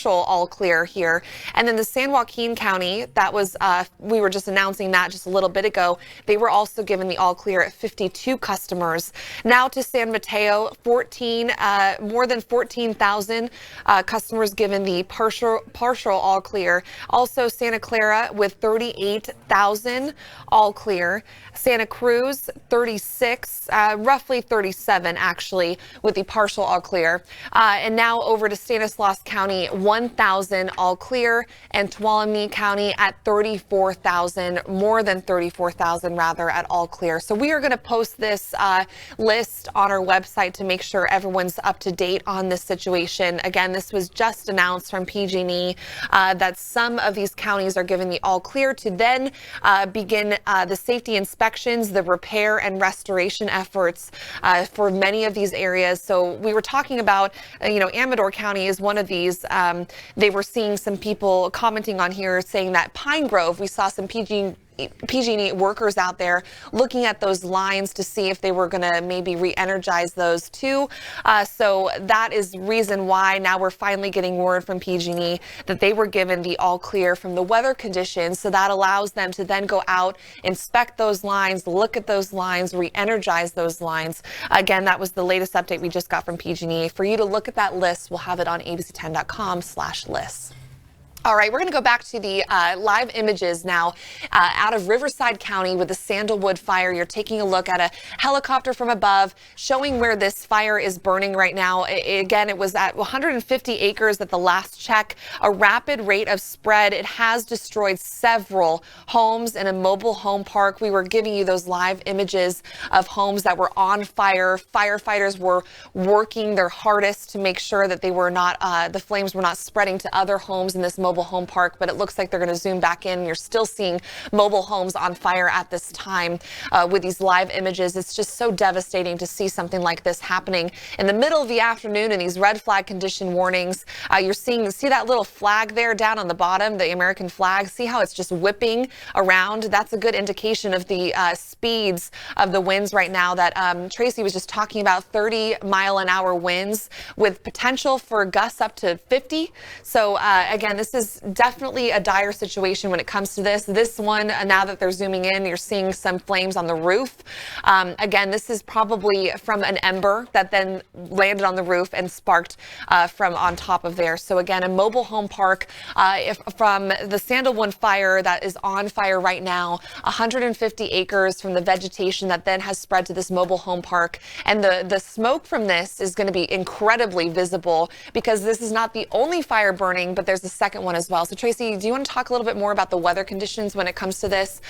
all clear here. And then the San Joaquin County, that was, we were just announcing that just a little bit ago. They were also given the all clear at 52 customers. Now to San Mateo, more than 14,000 customers given the partial all clear. Also Santa Clara with 38,000 all clear. Santa Cruz 36, roughly 37 actually with the partial all clear. And now over to Stanislaus County, 1,000 all clear, and Tuolumne County at 34,000, more than 34,000 rather at all clear. So we are going to post this list on our website to make sure everyone's up to date on this situation. Again, this was just announced from PG&E that some of these counties are given the all clear to then begin the safety inspections, the repair and restoration efforts for many of these areas. So we were talking about, Amador County is one of these. They were seeing some people commenting on here saying that Pine Grove, we saw some PG&E workers out there looking at those lines to see if they were going to maybe re-energize those too. So that is reason why now we're finally getting word from PG&E that they were given the all clear from the weather conditions. So that allows them to then go out, inspect those lines, look at those lines, re-energize those lines. Again, that was the latest update we just got from PG&E. For you to look at that list, we'll have it on abc10.com/lists. All right, we're going to go back to the live images now out of Riverside County with the Sandalwood fire. You're taking a look at a helicopter from above showing where this fire is burning right now. Again, it was at 150 acres at the last check, a rapid rate of spread. It has destroyed several homes and a mobile home park. We were giving you those live images of homes that were on fire. Firefighters were working their hardest to make sure that they were not, the flames were not spreading to other homes in this mobile mobile home park, but it looks like they're going to zoom back in. You're still seeing mobile homes on fire at this time with these live images. It's just so devastating to see something like this happening in the middle of the afternoon in these red flag condition warnings. You're see that little flag there down on the bottom, the American flag. See how it's just whipping around? That's a good indication of the speeds of the winds right now that Tracy was just talking about. 30-mile-an-hour winds with potential for gusts up to 50. So again, this is definitely a dire situation when it comes to this. This one, now that they're zooming in, you're seeing some flames on the roof. Again, this is probably from an ember that then landed on the roof and sparked from on top of there. So again, a mobile home park from the Sandalwood fire that is on fire right now, 150 acres from the vegetation that then has spread to this mobile home park. And the smoke from this is going to be incredibly visible because this is not the only fire burning, but there's a second one as well. So Tracy, do you want to talk a little bit more about the weather conditions when it comes to this?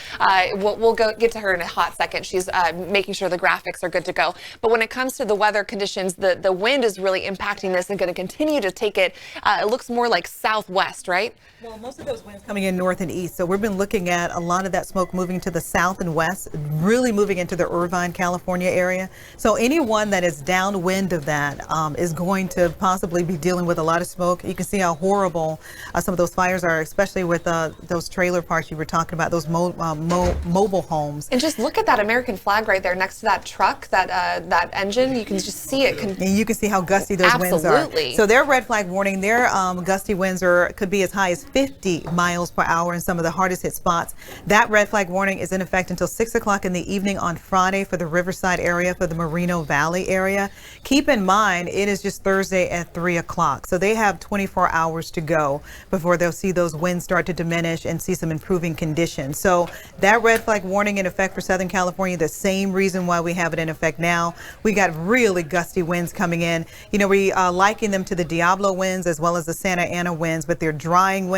We'll get to her in a hot second. She's making sure the graphics are good to go. But when it comes to the weather conditions, the wind is really impacting this and going to continue to take it. It looks more like southwest, right? Well, most of those winds coming in north and east. So we've been looking at a lot of that smoke moving to the south and west, really moving into the Irvine, California area. So anyone that is downwind of that is going to possibly be dealing with a lot of smoke. You can see how horrible some of those fires are, especially with those trailer parks you were talking about, those mobile homes. And just look at that American flag right there next to that truck, that engine. You can just see it. And you can see how gusty those winds are. Absolutely. So their red flag warning, their gusty winds could be as high as 50 miles per hour in some of the hardest hit spots. That red flag warning is in effect until 6 o'clock in the evening on Friday for the Riverside area, for the Moreno Valley area. Keep in mind, it is just Thursday at 3 o'clock. So they have 24 hours to go before they'll see those winds start to diminish and see some improving conditions. So that red flag warning in effect for Southern California, the same reason why we have it in effect now. We got really gusty winds coming in. You know, we liken them to the Diablo winds as well as the Santa Ana winds, but they're drying winds.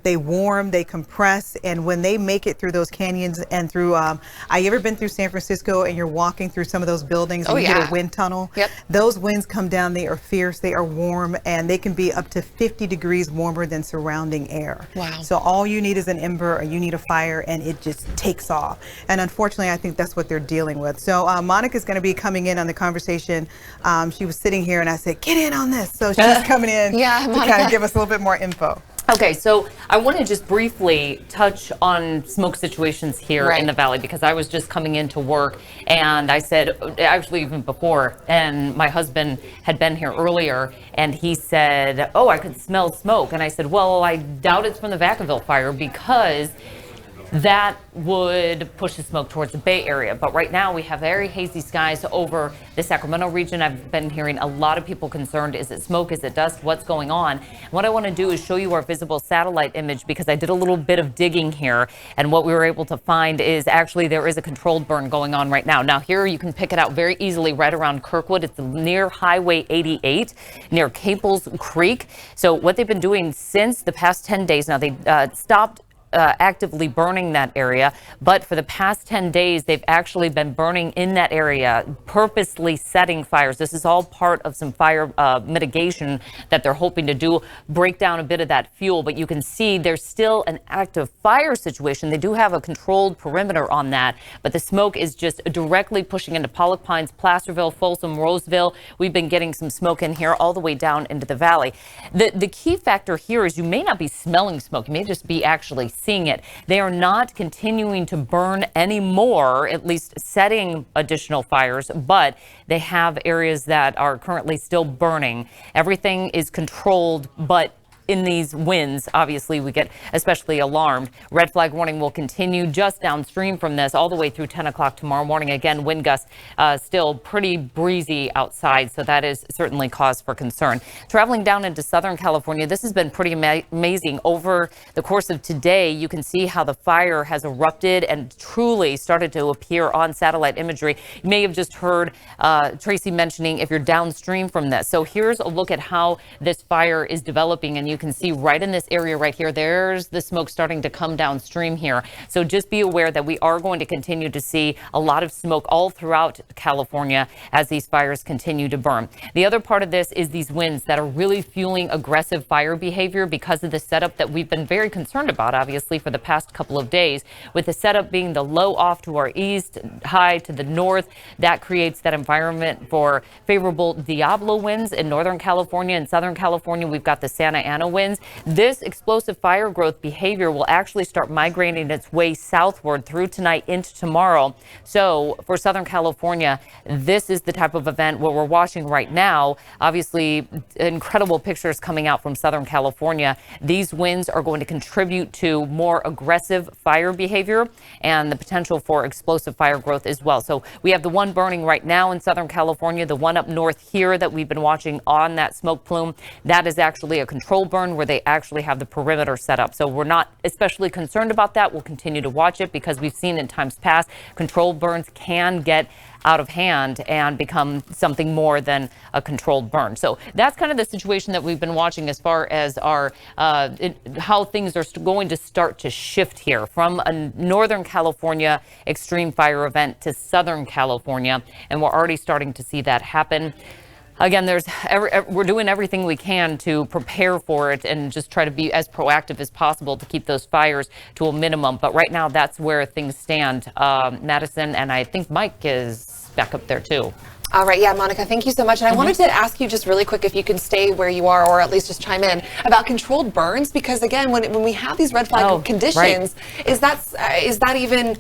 They warm, they compress, and when they make it through those canyons and through, you ever been through San Francisco and you're walking through some of those buildings and you get a wind tunnel? Yep. Those winds come down, they are fierce, they are warm, and they can be up to 50 degrees warmer than surrounding air. Wow. So all you need is an ember or you need a fire and it just takes off. And unfortunately, I think that's what they're dealing with. So Monica's going to be coming in on the conversation. She was sitting here and I said, get in on this. So she's coming in to kind of give us a little bit more info. Okay, so I want to just briefly touch on smoke situations here in the valley because I was just coming into work and I said, actually even before, and my husband had been here earlier and he said, oh, I could smell smoke. And I said, well, I doubt it's from the Vacaville fire because that would push the smoke towards the Bay Area. But right now we have very hazy skies over the Sacramento region. I've been hearing a lot of people concerned. Is it smoke? Is it dust? What's going on? What I want to do is show you our visible satellite image because I did a little bit of digging here. And what we were able to find is actually there is a controlled burn going on right now. Now here you can pick it out very easily right around Kirkwood. It's near Highway 88, near Caples Creek. So what they've been doing since the past 10 days, now they stopped actively burning that area, but for the past 10 days they've actually been burning in that area, purposely setting fires. This is all part of some fire mitigation that they're hoping to do, break down a bit of that fuel, but you can see there's still an active fire situation. They do have a controlled perimeter on that, but the smoke is just directly pushing into Pollock Pines, Placerville, Folsom, Roseville. We've been getting some smoke in here all the way down into the valley. The key factor here is you may not be smelling smoke, you may just be actually seeing it. They are not continuing to burn anymore, at least setting additional fires, but they have areas that are currently still burning. Everything is controlled, but in these winds, obviously, we get especially alarmed. Red flag warning will continue just downstream from this all the way through 10 o'clock tomorrow morning. Again, wind gusts still pretty breezy outside, so that is certainly cause for concern. Traveling down into Southern California, this has been pretty amazing. Over the course of today, you can see how the fire has erupted and truly started to appear on satellite imagery. You may have just heard Tracy mentioning if you're downstream from this. So here's a look at how this fire is developing, and you you can see right in this area right here, there's the smoke starting to come downstream here. So just be aware that we are going to continue to see a lot of smoke all throughout California as these fires continue to burn. The other part of this is these winds that are really fueling aggressive fire behavior because of the setup that we've been very concerned about, obviously, for the past couple of days, with the setup being the low off to our east, high to the north. That creates that environment for favorable Diablo winds in Northern California and Southern California. We've got the Santa Ana winds. This explosive fire growth behavior will actually start migrating its way southward through tonight into tomorrow. So for Southern California, this is the type of event where we're watching right now. Obviously, incredible pictures coming out from Southern California. These winds are going to contribute to more aggressive fire behavior and the potential for explosive fire growth as well. So we have the one burning right now in Southern California, the one up north here that we've been watching on that smoke plume. That is actually a control burn where they actually have the perimeter set up. So we're not especially concerned about that. We'll continue to watch it because we've seen in times past controlled burns can get out of hand and become something more than a controlled burn. So that's kind of the situation that we've been watching as far as our how things are going to start to shift here from a Northern California extreme fire event to Southern California. And we're already starting to see that happen. Again, we're doing everything we can to prepare for it and just try to be as proactive as possible to keep those fires to a minimum. But right now, that's where things stand. Madison, and I think Mike is back up there too. All right. Yeah, Monica, thank you so much. And I wanted to ask you just really quick if you can stay where you are or at least just chime in about controlled burns, because again, when we have these red flag conditions, is that even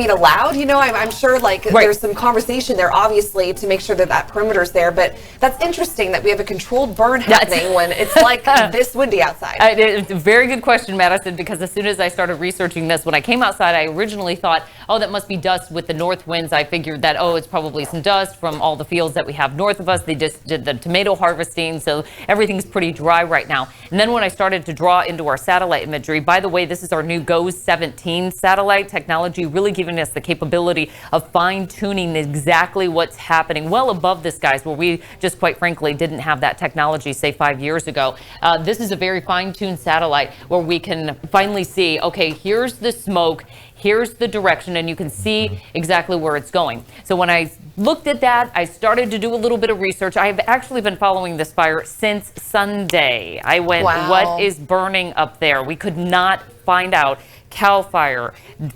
allowed? You know, I'm sure there's some conversation there, obviously, to make sure that perimeter's there. But that's interesting that we have a controlled burn happening when it's like this windy outside. It's a very good question, Madison, because as soon as I started researching this, when I came outside, I originally thought, oh, that must be dust with the north winds. I figured that, oh, it's probably some dust from all the fields that we have north of us. They just did the tomato harvesting, so everything's pretty dry right now. And then when I started to draw into our satellite imagery, by the way, this is our new GOES 17 satellite technology, really giving us the capability of fine-tuning exactly what's happening well above the skies, where we just quite frankly didn't have that technology, say 5 years ago. This is a very fine-tuned satellite where we can finally see, okay, here's the smoke, here's the direction, and you can see exactly where it's going. So when I looked at that, I started to do a little bit of research. I've actually been following this fire since Sunday. I went, what is burning up there? We could not find out. Cal Fire,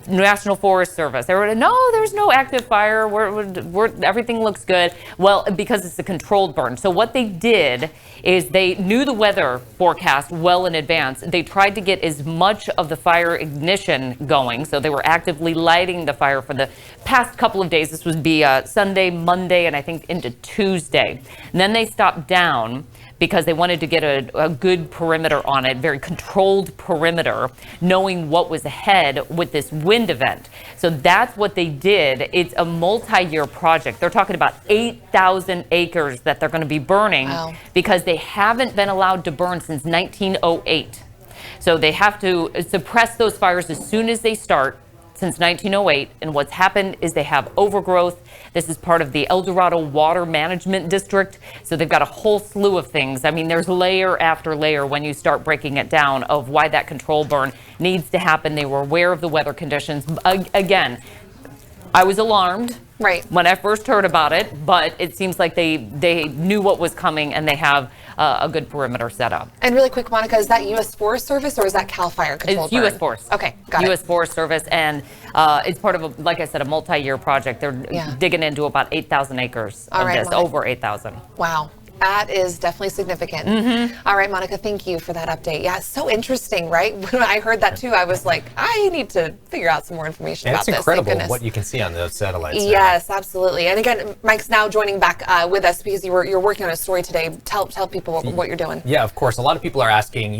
National Forest Service. They were, no, there's no active fire. Everything looks good. Well, because it's a controlled burn. So what they did is they knew the weather forecast well in advance. They tried to get as much of the fire ignition going. So they were actively lighting the fire for the past couple of days. This would be Sunday, Monday, and I think into Tuesday. And then they stopped down because they wanted to get a good perimeter on it, very controlled perimeter, knowing what was ahead with this wind event. So that's what they did. It's a multi-year project. They're talking about 8,000 acres that they're going to be burning because they haven't been allowed to burn since 1908. So they have to suppress those fires as soon as they start since 1908, and what's happened is they have overgrowth. This is part of the El Dorado Water Management District, so they've got a whole slew of things. I mean, there's layer after layer when you start breaking it down of why that control burn needs to happen. They were aware of the weather conditions. Again, I was alarmed when I first heard about it, but it seems like they knew what was coming and they have a good perimeter set up. And really quick, Monica, is that U.S. Forest Service or is that Cal Fire control? It's U.S. Forest. Okay, got it. U.S. Forest Service, and it's part of, like I said, a multi-year project. They're digging into about 8,000 acres of this, over 8,000. Wow. That is definitely significant. All right, Monica, thank you for that update. Yeah, it's so interesting, right? When I heard that too, I was like, I need to figure out some more information about this. It's incredible what you can see on those satellites. Yes, absolutely. And again, Mike's now joining back with us because you're working on a story today. Tell people what you're doing. Yeah, of course. A lot of people are asking,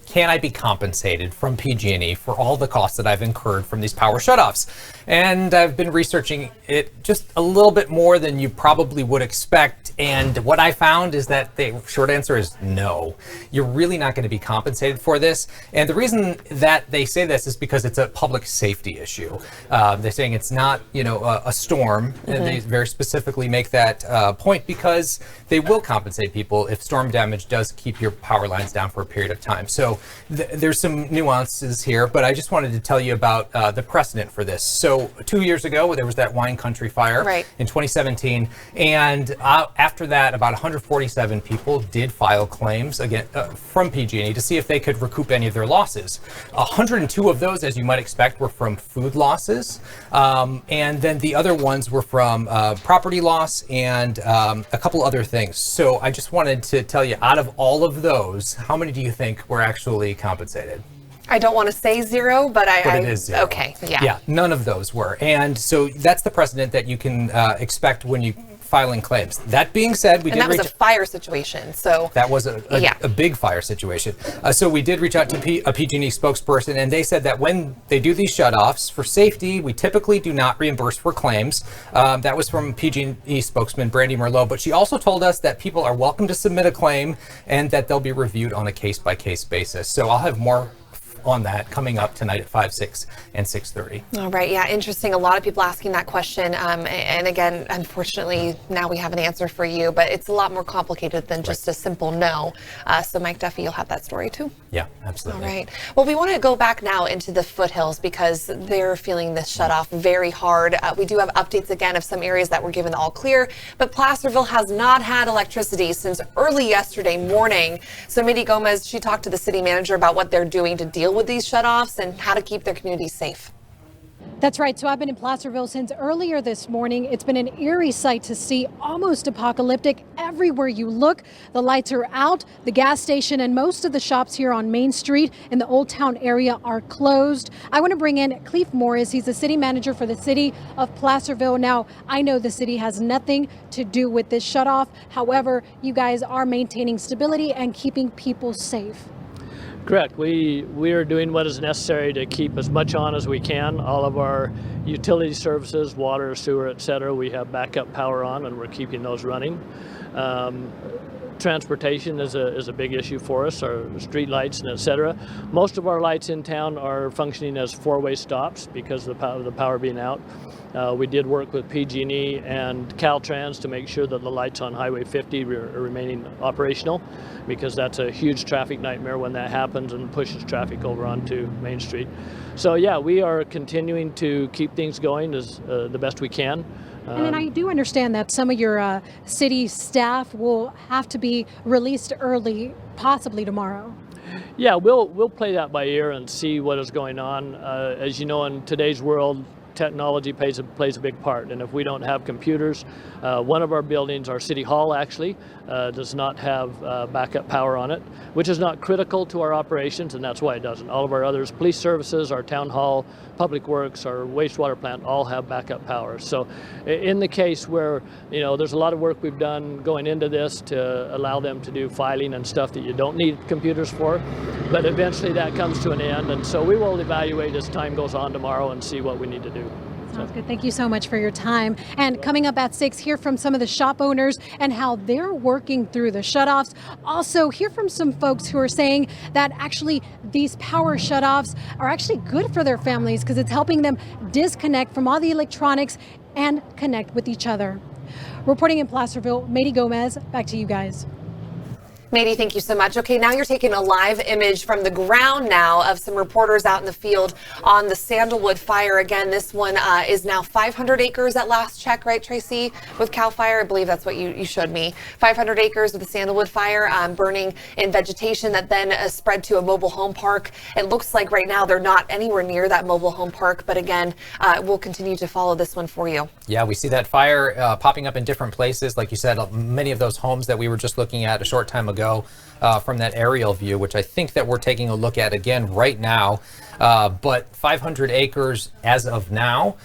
can I be compensated from PG&E for all the costs that I've incurred from these power shutoffs? And I've been researching it just a little bit more than you probably would expect. And what I found is that the short answer is no. You're really not going to be compensated for this. And the reason that they say this is because it's a public safety issue. They're saying it's not, a storm. And they very specifically make that point because they will compensate people if storm damage does keep your power lines down for a period of time. So there's some nuances here, but I just wanted to tell you about the precedent for this. So 2 years ago, there was that wine country fire in 2017. And after that, about 147 people did file claims again from PG&E to see if they could recoup any of their losses. 102 of those, as you might expect, were from food losses. And then the other ones were from property loss and a couple other things. So I just wanted to tell you, out of all of those, how many do you think were actually compensated? I don't want to say zero, but it is zero. Okay, yeah. Yeah, none of those were. And so that's the precedent that you can expect when you filing claims. That being said, that was a fire situation. So that was a big fire situation. So we did reach out to a PG&E spokesperson, and they said that when they do these shutoffs for safety, we typically do not reimburse for claims. That was from PG&E spokesman Brandy Merlot, but she also told us that people are welcome to submit a claim and that they'll be reviewed on a case-by-case basis. So I'll have more on that coming up tonight at 5, 6, and 6:30. All right. Yeah, interesting. A lot of people asking that question. And again, unfortunately, now we have an answer for you, but it's a lot more complicated than just a simple no. So Mike Duffy, you'll have that story too. Yeah, absolutely. All right. Well, we want to go back now into the foothills because they're feeling this shutoff very hard. We do have updates again of some areas that were given the all clear, but Placerville has not had electricity since early yesterday morning. So Mitty Gomez, she talked to the city manager about what they're doing to deal with these shutoffs and how to keep their communities safe. That's right. So I've been in Placerville since earlier this morning. It's been an eerie sight to see, almost apocalyptic. Everywhere you look, the lights are out. The gas station and most of the shops here on Main Street in the Old Town area are closed. I want to bring in Cleve Morris. He's the city manager for the city of Placerville. Now, I know the city has nothing to do with this shutoff. However, you guys are maintaining stability and keeping people safe. Correct. We are doing what is necessary to keep as much on as we can. All of our utility services, water, sewer, etc., we have backup power on, and we're keeping those running. Transportation is a big issue for us, our street lights and etc. Most of our lights in town are functioning as four-way stops because of the power being out. We did work with PG&E and Caltrans to make sure that the lights on Highway 50 are remaining operational, because that's a huge traffic nightmare when that happens and pushes traffic over onto Main Street. So yeah, we are continuing to keep things going as the best we can. And then I do understand that some of your city staff will have to be released early, possibly tomorrow. Yeah, we'll play that by ear and see what is going on. As you know, in today's world, technology plays a big part, and if we don't have computers, one of our buildings, our city hall actually, does not have backup power on it, which is not critical to our operations, and that's why it doesn't. All of our others, police services, our town hall, public works, our wastewater plant, all have backup power. So in the case where, there's a lot of work we've done going into this to allow them to do filing and stuff that you don't need computers for, but eventually that comes to an end, and so we will evaluate as time goes on tomorrow and see what we need to do. Sounds good. Thank you so much for your time. And coming up at 6, hear from some of the shop owners and how they're working through the shutoffs. Also, hear from some folks who are saying that actually these power shutoffs are actually good for their families because it's helping them disconnect from all the electronics and connect with each other. Reporting in Placerville, Mitty Gomez, back to you guys. Mitty, thank you so much. Okay, now you're taking a live image from the ground now of some reporters out in the field on the Sandalwood fire. Again, this one is now 500 acres at last check, right, Tracy, with CAL FIRE? I believe that's what you showed me. 500 acres of the Sandalwood fire burning in vegetation that then spread to a mobile home park. It looks like right now they're not anywhere near that mobile home park, but again, we'll continue to follow this one for you. Yeah, we see that fire popping up in different places. Like you said, many of those homes that we were just looking at a short time ago from that aerial view, which I think that we're taking a look at again right now. But 500 acres as of now,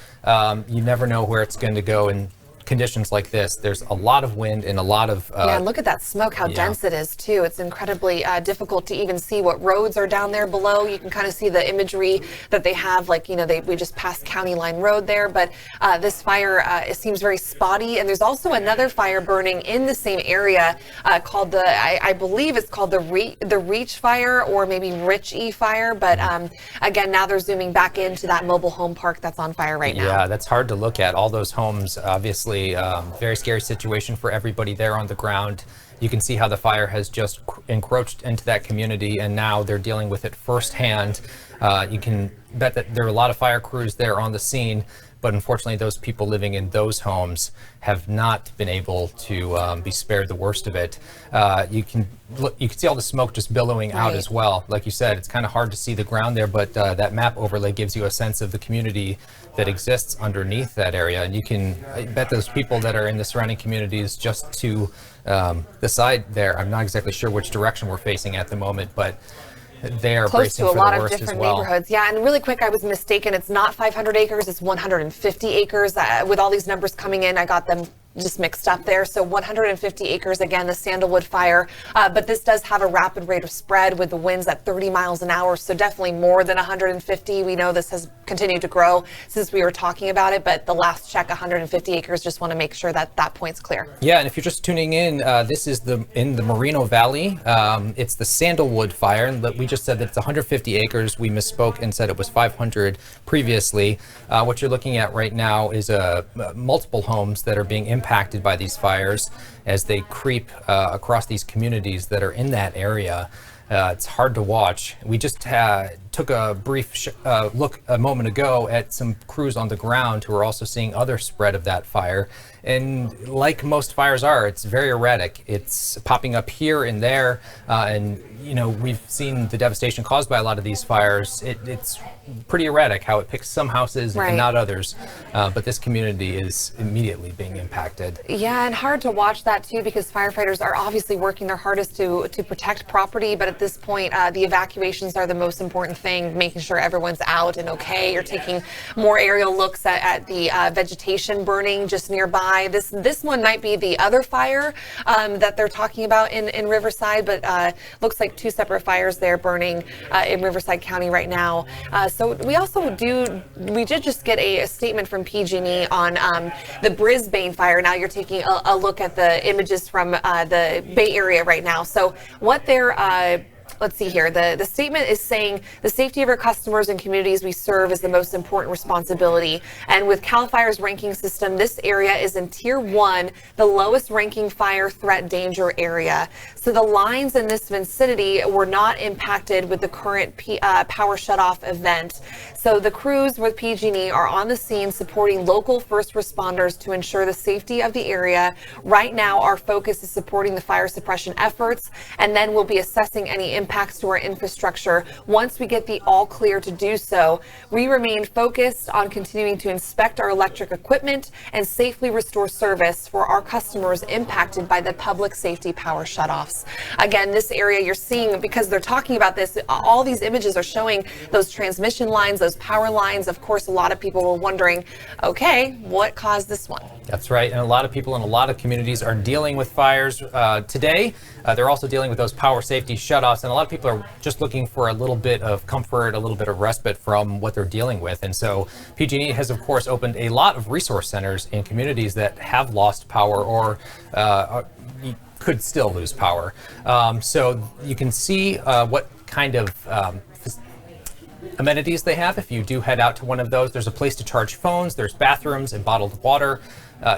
you never know where it's going to go in conditions like this, there's a lot of wind and a lot of yeah, look at that smoke, how dense it is too. It's incredibly difficult to even see what roads are down there below. You can kind of see the imagery that they have, like, you know, we just passed County Line Road there, but this fire, it seems very spotty. And there's also another fire burning in the same area called the, I believe it's called the Reach Fire, or maybe Rich E Fire. But again, now they're zooming back into that mobile home park that's on fire right now. Yeah, that's hard to look at. All those homes, obviously, very scary situation for everybody there on the ground. You can see how the fire has just encroached into that community, and now they're dealing with it firsthand. You can bet that there are a lot of fire crews there on the scene, but unfortunately those people living in those homes have not been able to be spared the worst of it. You can see all the smoke just billowing out as well. Like you said, it's kind of hard to see the ground there, but that map overlay gives you a sense of the community that exists underneath that area. And you can bet those people that are in the surrounding communities just to the side there, I'm not exactly sure which direction we're facing at the moment, but they are close to a lot of different well. neighborhoods. Yeah, and really quick, I was mistaken. It's not 500 acres, it's 150 acres. With all these numbers coming in, I got them just mixed up there. So 150 acres, again, the Sandalwood fire. But this does have a rapid rate of spread with the winds at 30 miles an hour. So definitely more than 150. We know this has continued to grow since we were talking about it. But the last check, 150 acres, just want to make sure that that point's clear. Yeah, and if you're just tuning in, this is in the Moreno Valley. It's the Sandalwood fire. And we just said that it's 150 acres. We misspoke and said it was 500 previously. What you're looking at right now is multiple homes that are being impacted by these fires as they creep across these communities that are in that area. It's hard to watch. We just took a brief look a moment ago at some crews on the ground who are also seeing other spread of that fire. And like most fires are, it's very erratic. It's popping up here and there. And, you know, we've seen the devastation caused by a lot of these fires. It's pretty erratic how it picks some houses and not others. But this community is immediately being impacted. Yeah, and hard to watch that too, because firefighters are obviously working their hardest to protect property. But at this point, the evacuations are the most important thing, making sure everyone's out and okay. You're taking more aerial looks at the vegetation burning just nearby. This one might be the other fire that they're talking about in Riverside, but looks like two separate fires there burning in Riverside County right now. So we did just get a statement from PG&E on the Brisbane fire. Now you're taking a look at the images from the Bay Area right now. So what they're let's see here. The statement is saying the safety of our customers and communities we serve is the most important responsibility. And with CAL FIRE's ranking system, this area is in Tier 1, the lowest ranking fire threat danger area. So the lines in this vicinity were not impacted with the current power shutoff event. So the crews with PG&E are on the scene supporting local first responders to ensure the safety of the area. Right now, our focus is supporting the fire suppression efforts, and then we'll be assessing any impacts to our infrastructure. Once we get the all clear to do so, we remain focused on continuing to inspect our electric equipment and safely restore service for our customers impacted by the public safety power shutoffs. Again, this area you're seeing, because they're talking about this, all these images are showing those transmission lines, those power lines. Of course, a lot of people were wondering, okay, what caused this one? That's right. And a lot of people in a lot of communities are dealing with fires today. They're also dealing with those power safety shutoffs. And a lot of people are just looking for a little bit of comfort, a little bit of respite from what they're dealing with. And so PG&E has, of course, opened a lot of resource centers in communities that have lost power or could still lose power. So you can see what kind of amenities they have. If you do head out to one of those, there's a place to charge phones, there's bathrooms and bottled water.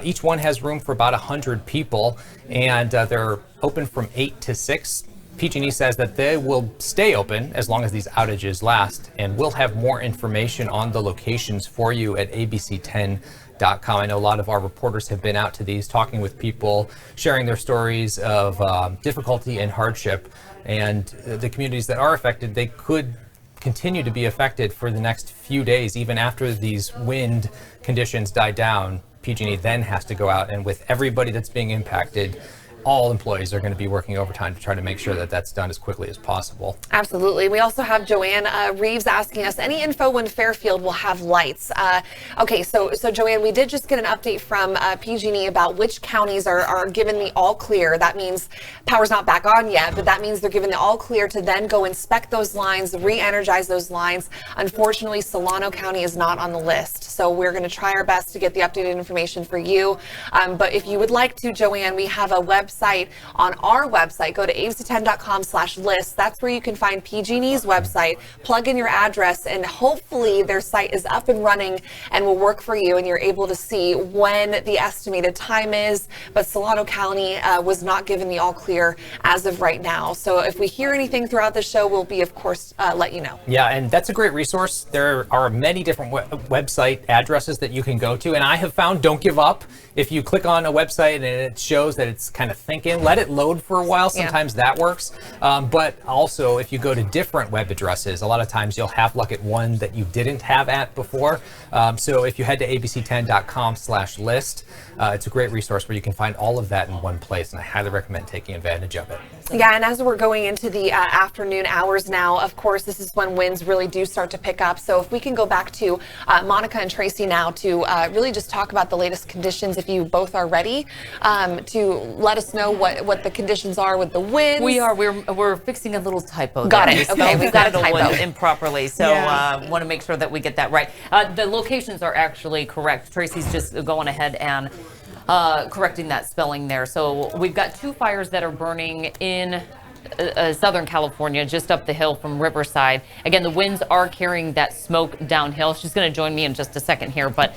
Each one has room for about 100 people, and they're open from 8 to 6. PG&E says that they will stay open as long as these outages last, and we'll have more information on the locations for you at abc10.com. I know a lot of our reporters have been out to these, talking with people, sharing their stories of difficulty and hardship, and the communities that are affected, they could continue to be affected for the next few days, even after these wind conditions die down. PG&E then has to go out, and with everybody that's being impacted, all employees are going to be working overtime to try to make sure that that's done as quickly as possible. Absolutely. We also have Joanne Reeves asking us any info when Fairfield will have lights. Okay, so Joanne, we did just get an update from PG&E about which counties are given the all clear. That means power's not back on yet, but that means they're given the all clear to then go inspect those lines, re-energize those lines. Unfortunately, Solano County is not on the list, so we're going to try our best to get the updated information for you. But if you would like to, Joanne, we have a website on our website. Go to avc10.com/list. That's where you can find PG&E's website, plug in your address, and hopefully their site is up and running and will work for you, and you're able to see when the estimated time is. But Solano County was not given the all clear as of right now. So if we hear anything throughout the show, we'll be, of course, let you know. Yeah, and that's a great resource. There are many different website addresses that you can go to, and I have found, don't give up. If you click on a website and it shows that it's kind of thinking, let it load for a while. Sometimes that works. But also, if you go to different web addresses, a lot of times you'll have luck at one that you didn't have at before. So if you head to abc10.com/list, it's a great resource where you can find all of that in one place, and I highly recommend taking advantage of it. Yeah, and as we're going into the afternoon hours now, of course, this is when winds really do start to pick up. So if we can go back to Monica and Tracy now to really just talk about the latest conditions, if you both are ready, to let us know what the conditions are with the winds. We are. We're fixing a little typo. Got there. it. Okay, we've got a typo improperly, so want to make sure that we get that right. The locations are actually correct. Tracy's just going ahead and correcting that spelling there. So we've got 2 fires that are burning in Southern California, just up the hill from Riverside. Again, the winds are carrying that smoke downhill. She's going to join me in just a second here, but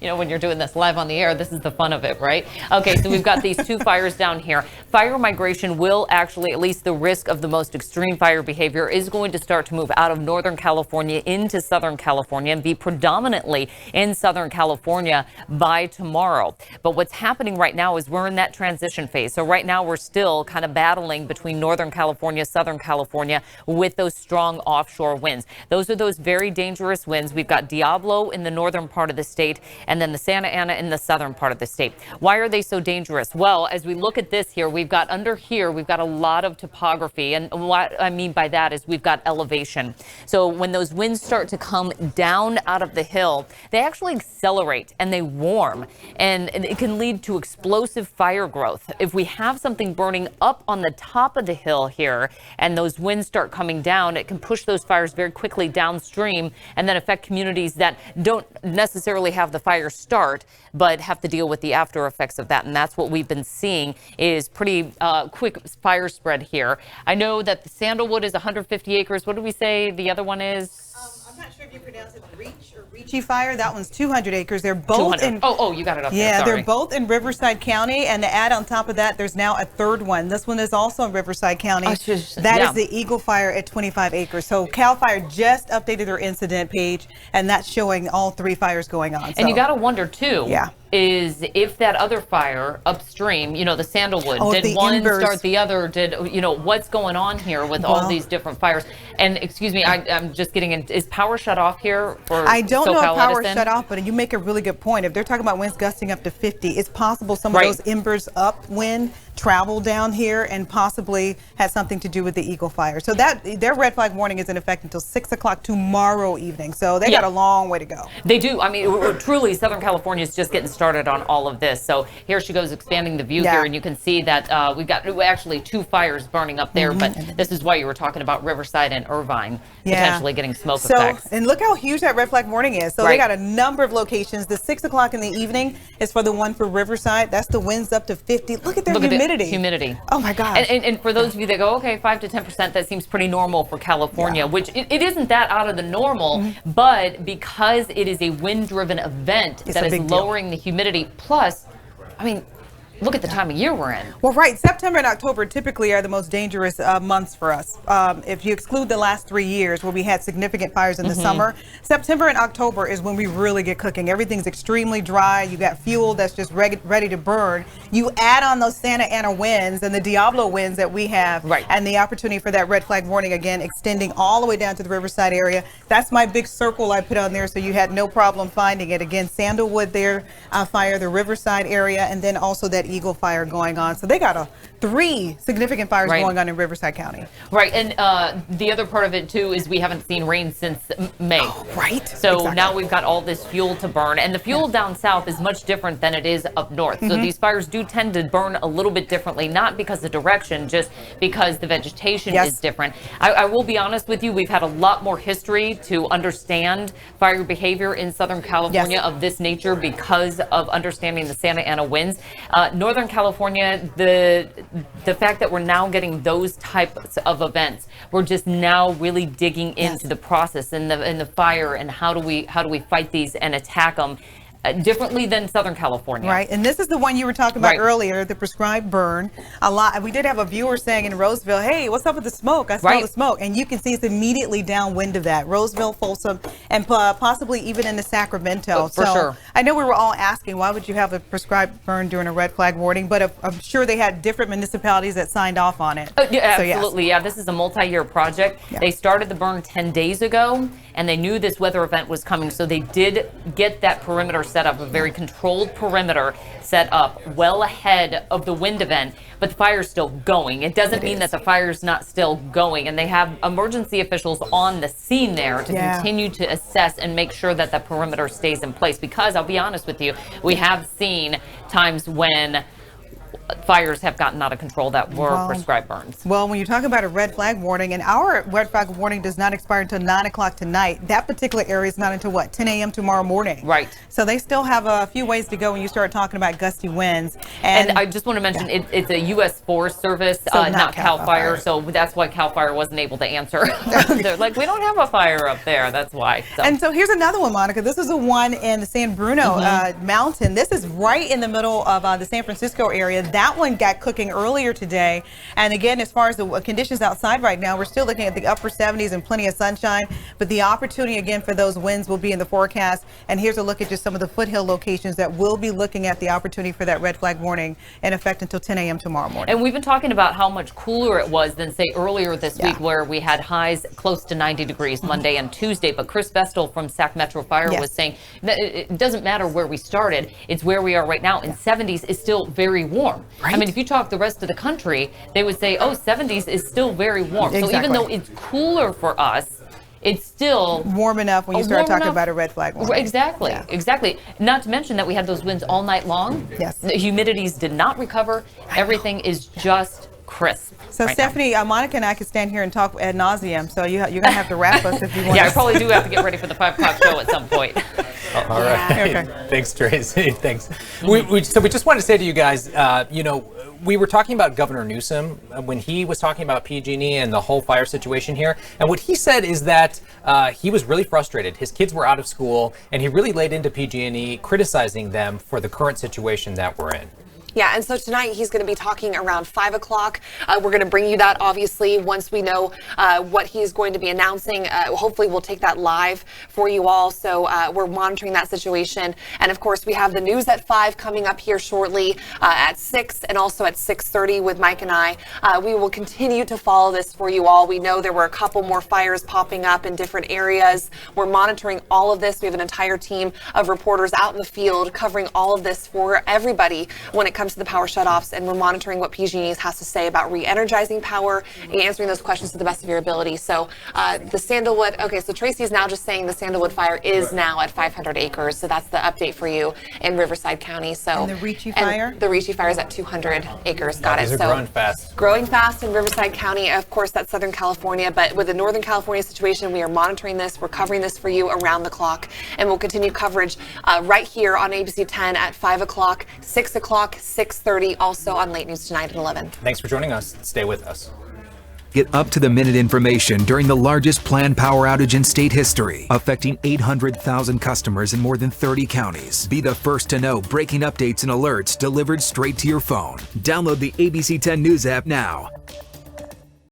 you know, when you're doing this live on the air, this is the fun of it, right? Okay, so we've got these 2 fires down here. Fire migration will actually, at least the risk of the most extreme fire behavior, is going to start to move out of Northern California into Southern California and be predominantly in Southern California by tomorrow. But what's happening right now is we're in that transition phase. So right now we're still kind of battling between Northern California, Southern California with those strong offshore winds. Those are those very dangerous winds. We've got Diablo in the northern part of the state and then the Santa Ana in the southern part of the state. Why are they so dangerous? Well, as we look at this here, we've got a lot of topography. And what I mean by that is we've got elevation. So when those winds start to come down out of the hill, they actually accelerate and they warm, and it can lead to explosive fire growth. If we have something burning up on the top of the hill here and those winds start coming down, it can push those fires very quickly downstream and then affect communities that don't necessarily have the fire start but have to deal with the after effects of that. And that's what we've been seeing is pretty quick fire spread here. I know that the Sandalwood is 150 acres. What did we say the other one is? I'm not sure if you pronounce it Reach or Reachy Fire. That one's 200 acres. They're both 200. Oh, you got it up there. Yeah, Sorry. they're both in Riverside County, and to add on top of that, there's now a third one. This one is also in Riverside County. That is the Eagle Fire at 25 acres. So CAL FIRE just updated their incident page, and that's showing all 3 fires going on. And you got to wonder too. Is if that other fire upstream, you know, the Sandalwood, did one start the other? Did, you know, what's going on here with all these different fires? And excuse me, I'm just getting in. Is power shut off here for I don't know if power Edison? shut off, but you make a really good point. If they're talking about winds gusting up to 50, it's possible some of those embers upwind travel down here and possibly had something to do with the Eagle Fire. So that their red flag warning is in effect until 6 o'clock tomorrow evening. So they got a long way to go. They do. I mean, truly, Southern California is just getting started on all of this. So here she goes expanding the view here, and you can see that we've got actually 2 fires burning up there. But this is why you were talking about Riverside and Irvine potentially getting smoke effects. And look how huge that red flag warning is. So they got a number of locations. The 6 o'clock in the evening is for the one for Riverside. That's the winds up to 50. Look at their humidity. Oh my gosh. And for those of you that go, okay, 5 to 10%, that seems pretty normal for California, which it isn't that out of the normal, but because it is a wind-driven event that is lowering the humidity. Plus, I mean, look at the time of year we're in. Well, right. September and October typically are the most dangerous months for us. If you exclude the last 3 years where we had significant fires in the summer, September and October is when we really get cooking. Everything's extremely dry. You got fuel that's just ready to burn. You add on those Santa Ana winds and the Diablo winds that we have, and the opportunity for that red flag warning again extending all the way down to the Riverside area. That's my big circle I put on there so you had no problem finding it. Again, Sandalwood there, fire, the Riverside area, and then also that Eagle Fire going on. So they got 3 significant fires going on in Riverside County. Right, and the other part of it too is we haven't seen rain since May. Oh, right. So now we've got all this fuel to burn, and the fuel down south is much different than it is up north. So these fires do tend to burn a little bit differently, not because of direction, just because the vegetation is different. I will be honest with you, we've had a lot more history to understand fire behavior in Southern California of this nature because of understanding the Santa Ana winds. Northern California, the fact that we're now getting those types of events, we're just now really digging into the process and the fire and how do we fight these and attack them differently than Southern California. Right, and this is the one you were talking about earlier, the prescribed burn. We did have a viewer saying in Roseville, hey, what's up with the smoke? I smell the smoke. And you can see it's immediately downwind of that. Roseville, Folsom, and possibly even into Sacramento. For sure. I know we were all asking, why would you have a prescribed burn during a red flag warning? But I'm sure they had different municipalities that signed off on it. Yeah, absolutely. Yeah, this is a multi-year project. They started the burn 10 days ago, and they knew this weather event was coming. So they did get that perimeter set up, a very controlled perimeter set up well ahead of the wind event, but the fire's still going. It doesn't mean that the fire's not still going, and they have emergency officials on the scene there to continue to assess and make sure that the perimeter stays in place, because I'll be honest with you, we have seen times when fires have gotten out of control that were prescribed burns. Well, when you talk about a red flag warning, and our red flag warning does not expire until 9 o'clock tonight, that particular area is not until what, 10 a.m. tomorrow morning. Right. So they still have a few ways to go when you start talking about gusty winds. And I just want to mention, it's a U.S. Forest Service, So not CAL FIRE, so that's why CAL FIRE wasn't able to answer. They're like, we don't have a fire up there, that's why. So. And so here's another one, Monica. This is the one in the San Bruno Mountain. This is right in the middle of the San Francisco area. That one got cooking earlier today. And again, as far as the conditions outside right now, we're still looking at the upper 70s and plenty of sunshine. But the opportunity again for those winds will be in the forecast. And here's a look at just some of the foothill locations that will be looking at the opportunity for that red flag warning in effect until 10 a.m. tomorrow morning. And we've been talking about how much cooler it was than, say, earlier this week, where we had highs close to 90 degrees Monday and Tuesday. But Chris Vestal from Sac Metro Fire was saying that it doesn't matter where we started, it's where we are right now. And 70s is still very warm. I mean, if you talk the rest of the country, they would say, oh, 70s is still very warm. So even though it's cooler for us, it's still warm enough when you start talking about a red flag warning. Exactly, exactly. Not to mention that we had those winds all night long. Yes. The humidities did not recover. Everything is just crisp. So Stephanie, Monica and I could stand here and talk ad nauseum. So you're going to have to wrap us if you want. Yeah, I probably do have to get ready for the 5 o'clock show at some point. All right. Thanks, Tracy. Thanks. So we just wanted to say to you guys, we were talking about Governor Newsom when he was talking about PG&E and the whole fire situation here. And what he said is that he was really frustrated. His kids were out of school, and he really laid into PG&E, criticizing them for the current situation that we're in. Yeah, and so tonight he's going to be talking around 5 o'clock. We're going to bring you that, obviously, once we know what he's going to be announcing. Hopefully we'll take that live for you all. So we're monitoring that situation. And of course, we have the news at 5 coming up here shortly at 6 and also at 6:30 with Mike and I. We will continue to follow this for you all. We know there were a couple more fires popping up in different areas. We're monitoring all of this. We have an entire team of reporters out in the field covering all of this for everybody when it comes to the power shutoffs, and we're monitoring what PG&E has to say about re-energizing power and answering those questions to the best of your ability. So the Sandalwood, so Tracy is now just saying the Sandalwood fire is now at 500 acres. So that's the update for you in Riverside County. So and the Ricci fire? The Ricci fire is at 200 acres. Got it. These are growing fast. Growing fast in Riverside County. Of course, that's Southern California, but with the Northern California situation, we are monitoring this. We're covering this for you around the clock, and we'll continue coverage right here on ABC 10 at 5 o'clock, 6 o'clock, 6:30, also on Late News Tonight at 11. Thanks for joining us. Stay with us. Get up-to-the-minute information during the largest planned power outage in state history, affecting 800,000 customers in more than 30 counties. Be the first to know breaking updates and alerts delivered straight to your phone. Download the ABC 10 News app now.